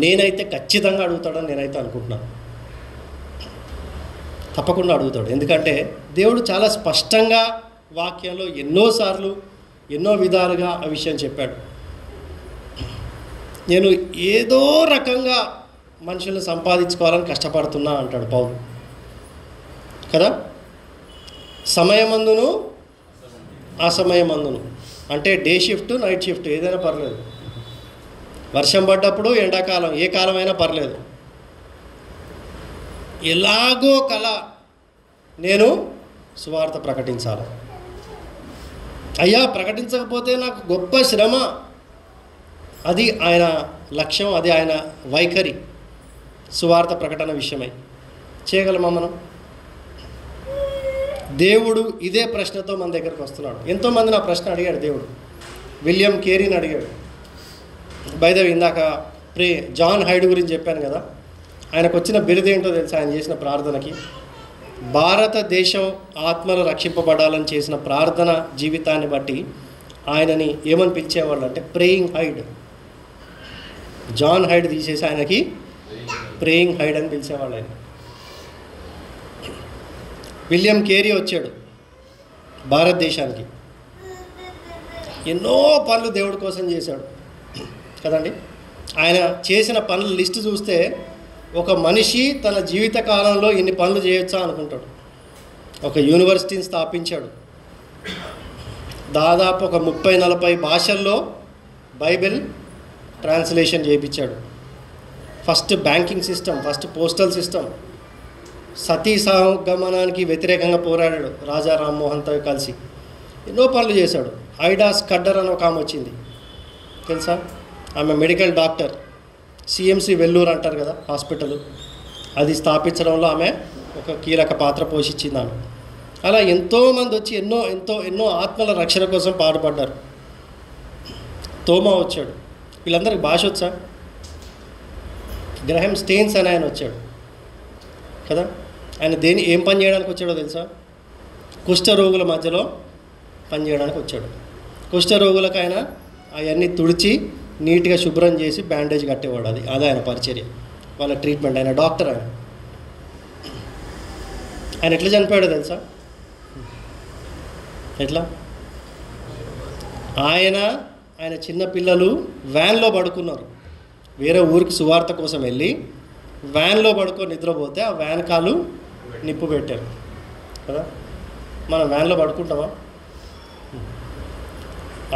నేనైతే ఖచ్చితంగా అడుగుతాడని నేనైతే అనుకుంటున్నాను. తప్పకుండా అడుగుతాడు. ఎందుకంటే దేవుడు చాలా స్పష్టంగా వాక్యంలో ఎన్నోసార్లు ఎన్నో విధాలుగా ఆ విషయం చెప్పాడు. నేను ఏదో రకంగా మనుషులను సంపాదించుకోవాలని కష్టపడుతున్నా అంటాడు పౌలు కదా. సమయమందును అసమయమందును, అంటే డే షిఫ్ట్ నైట్ షిఫ్ట్ ఏదైనా పర్లేదు, వర్షం పడ్డప్పుడు ఎండాకాలం ఏ కాలమైనా పర్లేదు, ఎలాగో నేను సువార్త ప్రకటించాలి. అయ్యా ప్రకటించకపోతే నాకు గొప్ప శ్రమ. అది ఆయన లక్ష్యం, అది ఆయన వైఖరి. సువార్త ప్రకటన విషయమై చేయగలమా మనం? దేవుడు ఇదే ప్రశ్నతో మన దగ్గరకు వస్తున్నాడు. ఎంతోమంది నా ప్రశ్న అడిగాడు దేవుడు. విలియం కేరీని అడిగాడు. బై ద వే ఇందాక జాన్ హైడ్ గురించి చెప్పాను కదా, ఆయనకు వచ్చిన బిరుదు ఏంటో తెలుసా? ఆయన చేసిన ప్రార్థనకి భారతదేశం ఆత్మలు రక్షింపబడాలని చేసిన ప్రార్థన జీవితాన్ని బట్టి ఆయనని ఏమని పిలిచేవాళ్ళు అంటే ప్రేయింగ్ హైడ్. జాన్ హైడ్ తీసేసి ఆయనకి ప్రేయింగ్ హైడ్ అని పిలిచేవాళ్ళు ఆయన. విలియం కేరీ వచ్చాడు భారతదేశానికి, ఎన్నో పనులు దేవుడి కోసం చేశాడు కదండి. ఆయన చేసిన పనుల లిస్టు చూస్తే ఒక మనిషి తన జీవిత కాలంలో ఇన్ని పనులు చేయొచ్చా అనుకుంటాడు. ఒక యూనివర్సిటీని స్థాపించాడు, దాదాపు ఒక 30-40 భాషల్లో బైబిల్ ట్రాన్స్లేషన్ చేయించాడు, first banking system, first postal system, సతీ సహగమనానికి వ్యతిరేకంగా పోరాడాడు రాజా రామ్మోహన్తో కలిసి, ఎన్నో పనులు చేశాడు. ఐడా స్కడ్డర్ అని ఒక ఆమె వచ్చింది తెలుసా? ఆమె మెడికల్ డాక్టర్, సిఎంసి వెల్లూరు అంటారు కదా హాస్పిటల్, అది స్థాపించడంలో ఆమె ఒక కీలక పాత్ర పోషించింది ఆమె. అలా ఎంతోమంది వచ్చి ఎన్నో ఆత్మల రక్షణ కోసం పాటుపడ్డారు. తోమా వచ్చాడు. వీళ్ళందరికీ భాష వచ్చా? గ్రహం స్టెయిన్స్ అని ఆయన వచ్చాడు కదా. ఆయన ఏం పని చేయడానికి వచ్చాడో తెలుసా? కుష్ఠరోగుల మధ్యలో పని చేయడానికి వచ్చాడు. కుష్ఠరోగులకు ఆయన అవన్నీ తుడిచి నీట్గా శుభ్రం చేసి బ్యాండేజ్ కట్టేవాడు. అది ఆయన పరిచర్య, వాళ్ళ ట్రీట్మెంట్. ఆయన డాక్టర్. ఆయన ఎట్లా చనిపోయాడో తెలుసా? ఎట్లా? ఆయన చిన్న పిల్లలు వ్యాన్లో పడుకున్నారు. వేరే ఊరికి సువార్త కోసం వెళ్ళి వ్యాన్లో పడుకొని నిద్రపోతే ఆ వ్యాన్ కాలు నిప్పు పెట్టారు కదా. మనం వ్యాన్లో పడుకుంటామా?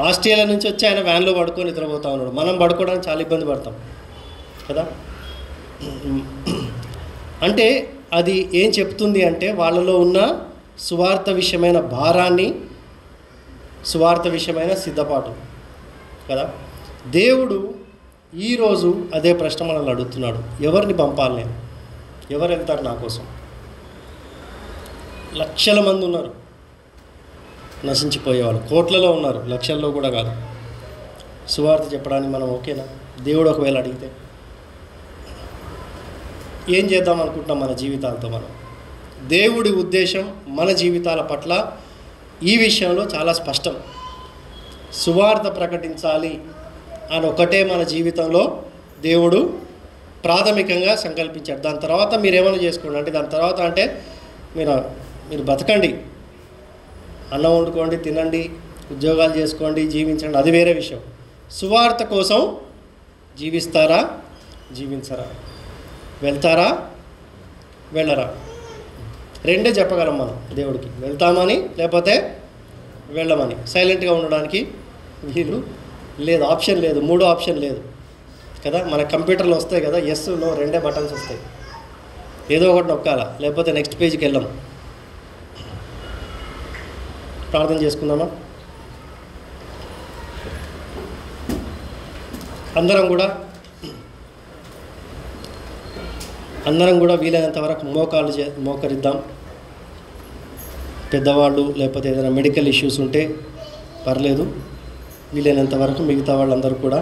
ఆస్ట్రేలియా నుంచి వచ్చి ఆయన వ్యాన్లో పడుకొని నిద్రపోతూ ఉన్నాడు. మనం పడుకోవడానికి చాలా ఇబ్బంది పడతాం కదా. అంటే అది ఏం చెప్తుంది అంటే వాళ్ళలో ఉన్న సువార్త విషయమైన భారాన్ని, సువార్త విషయమైన సిద్ధపాటు కదా. దేవుడు ఈరోజు అదే ప్రశ్న మనల్ని అడుగుతున్నాడు, ఎవరిని పంపాలి నేను, ఎవరు వెళ్తారు నా కోసం? లక్షల మంది ఉన్నారు నశించిపోయేవాళ్ళు, కోట్లలో ఉన్నారు, లక్షల్లో కూడా కాదు. సువార్త చెప్పడానికి మనం ఓకేనా? దేవుడు ఒకవేళ అడిగితే ఏం చేద్దాం అనుకుంటున్నాం మన జీవితాలతో? మనం దేవుడి ఉద్దేశం మన జీవితాల పట్ల ఈ విషయంలో చాలా స్పష్టం. సువార్త ప్రకటించాలి అని ఒకటే మన జీవితంలో దేవుడు ప్రాథమికంగా సంకల్పించాడు. దాని తర్వాత మీరేమైనా చేసుకోండి, అంటే దాని తర్వాత అంటే మీరు బతకండి, అన్నం వండుకోండి, తినండి, ఉద్యోగాలు చేసుకోండి, జీవించండి, అది వేరే విషయం. సువార్త కోసం జీవిస్తారా, జీవించరా, వెళ్తారా, వెళ్ళరా? రెండే చెప్పగలం మనం దేవుడికి, వెళ్తామని లేకపోతే వెళ్ళమని. సైలెంట్గా ఉండడానికి వీలు లేదు, ఆప్షన్ లేదు, మూడో ఆప్షన్ లేదు కదా. మన కంప్యూటర్లో వస్తాయి కదా, ఎస్ నో రెండే బటన్స్ వస్తాయి, ఏదో ఒకటి నొక్కాలా, లేకపోతే నెక్స్ట్ పేజ్కి వెళ్ళాం. ప్రార్థన చేసుకుందామా? అందరం కూడా వీలైనంత వరకు మోకరిద్దాం. పెద్దవాళ్ళు లేకపోతే ఏదైనా మెడికల్ ఇష్యూస్ ఉంటే పర్లేదు, వీలైనంత వరకు మిగతా వాళ్ళందరూ కూడా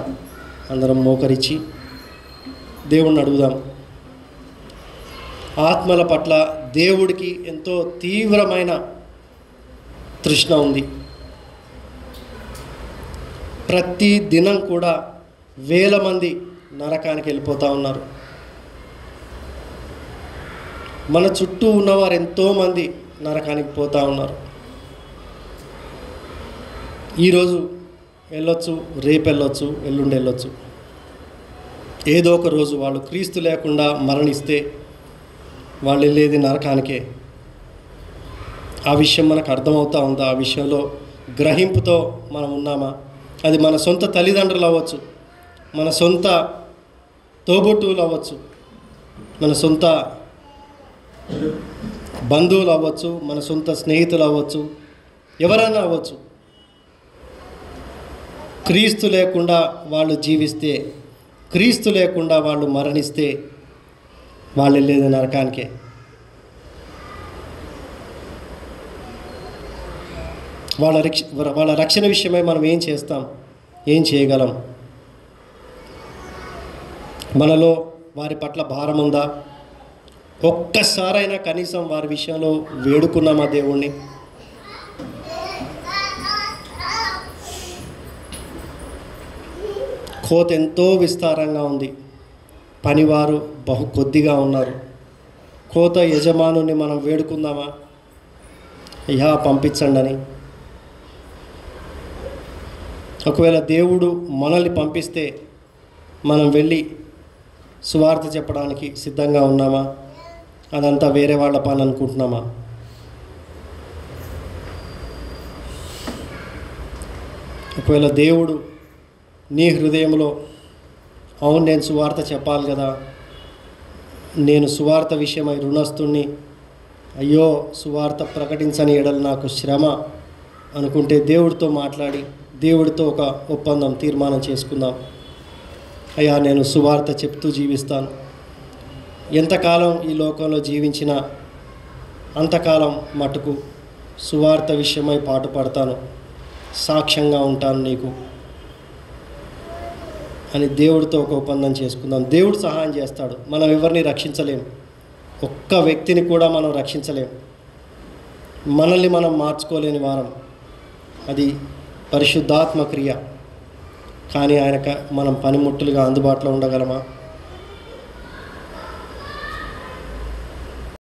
అందరం మోకరించి దేవుణ్ణి అడుగుదాం. ఆత్మల పట్ల దేవుడికి ఎంతో తీవ్రమైన తృష్ణ ఉంది. ప్రతి దినం కూడా వేల మంది నరకానికి వెళ్ళిపోతూ ఉన్నారు. మన చుట్టూ ఉన్నవారు ఎంతోమంది నరకానికి పోతూ ఉన్నారు. ఈరోజు వెళ్ళొచ్చు, రేపు వెళ్ళొచ్చు, ఎల్లుండి వెళ్ళొచ్చు. ఏదో ఒక రోజు వాళ్ళు క్రీస్తు లేకుండా మరణిస్తే వాళ్ళు వెళ్ళేది నరకానికే. ఆ విషయం మనకు అర్థమవుతూ ఉందా? ఆ విషయంలో గ్రహింపుతో మనం ఉన్నామా? అది మన సొంత తల్లిదండ్రులు అవ్వచ్చు, మన సొంత తోబుట్టువులు అవ్వచ్చు, మన సొంత బంధువులు అవ్వచ్చు, మన సొంత స్నేహితులు అవ్వచ్చు, ఎవరైనా అవ్వచ్చు. క్రీస్తు లేకుండా వాళ్ళు జీవిస్తే, క్రీస్తు లేకుండా వాళ్ళు మరణిస్తే వాళ్ళు వెళ్ళేది నరకానికే. వాళ్ళ రక్షణ విషయమై మనం ఏం చేస్తాం, ఏం చేయగలం? మనలో వారి పట్ల భారం ఉందా? ఒక్కసారైనా కనీసం వారి విషయంలో వేడుకున్నామా దేవుణ్ణి? కోత ఎంతో విస్తారంగా ఉంది, పనివారు బహు కొద్దిగా ఉన్నారు. కోత యజమానుని మనం వేడుకుందామా, అయ్యా పంపించండి అని? ఒకవేళ దేవుడు మనల్ని పంపిస్తే మనం వెళ్ళి సువార్త చెప్పడానికి సిద్ధంగా ఉన్నామా? అదంతా వేరే వాళ్ళ పని అనుకుంటున్నామా? ఒకవేళ దేవుడు నీ హృదయంలో, అవును నేను సువార్త చెప్పాలి కదా, నేను సువార్త విషయమై రుణస్తుణ్ణి, అయ్యో సువార్త ప్రకటించని ఎడల నాకు శ్రమ అనుకుంటే దేవుడితో మాట్లాడి దేవుడితో ఒక ఒప్పందం, తీర్మానం చేసుకుందాం. అయ్యా నేను సువార్త చెప్తూ జీవిస్తాను, ఎంతకాలం ఈ లోకంలో జీవించినా అంతకాలం మటుకు సువార్త విషయమై పాటుపడతాను, సాక్ష్యంగా ఉంటాను నీకు అని దేవుడితో ఒక ఒప్పందం చేసుకుందాం. దేవుడు సహాయం చేస్తాడు. మనం ఎవరిని రక్షించలేం, ఒక్క వ్యక్తిని కూడా మనం రక్షించలేం. మనల్ని మనం మార్చుకోలేని వారం, అది పరిశుద్ధాత్మ క్రియ. కానీ ఆయనకు మనం పనిముట్టులుగా అందుబాటులో ఉండగలమా?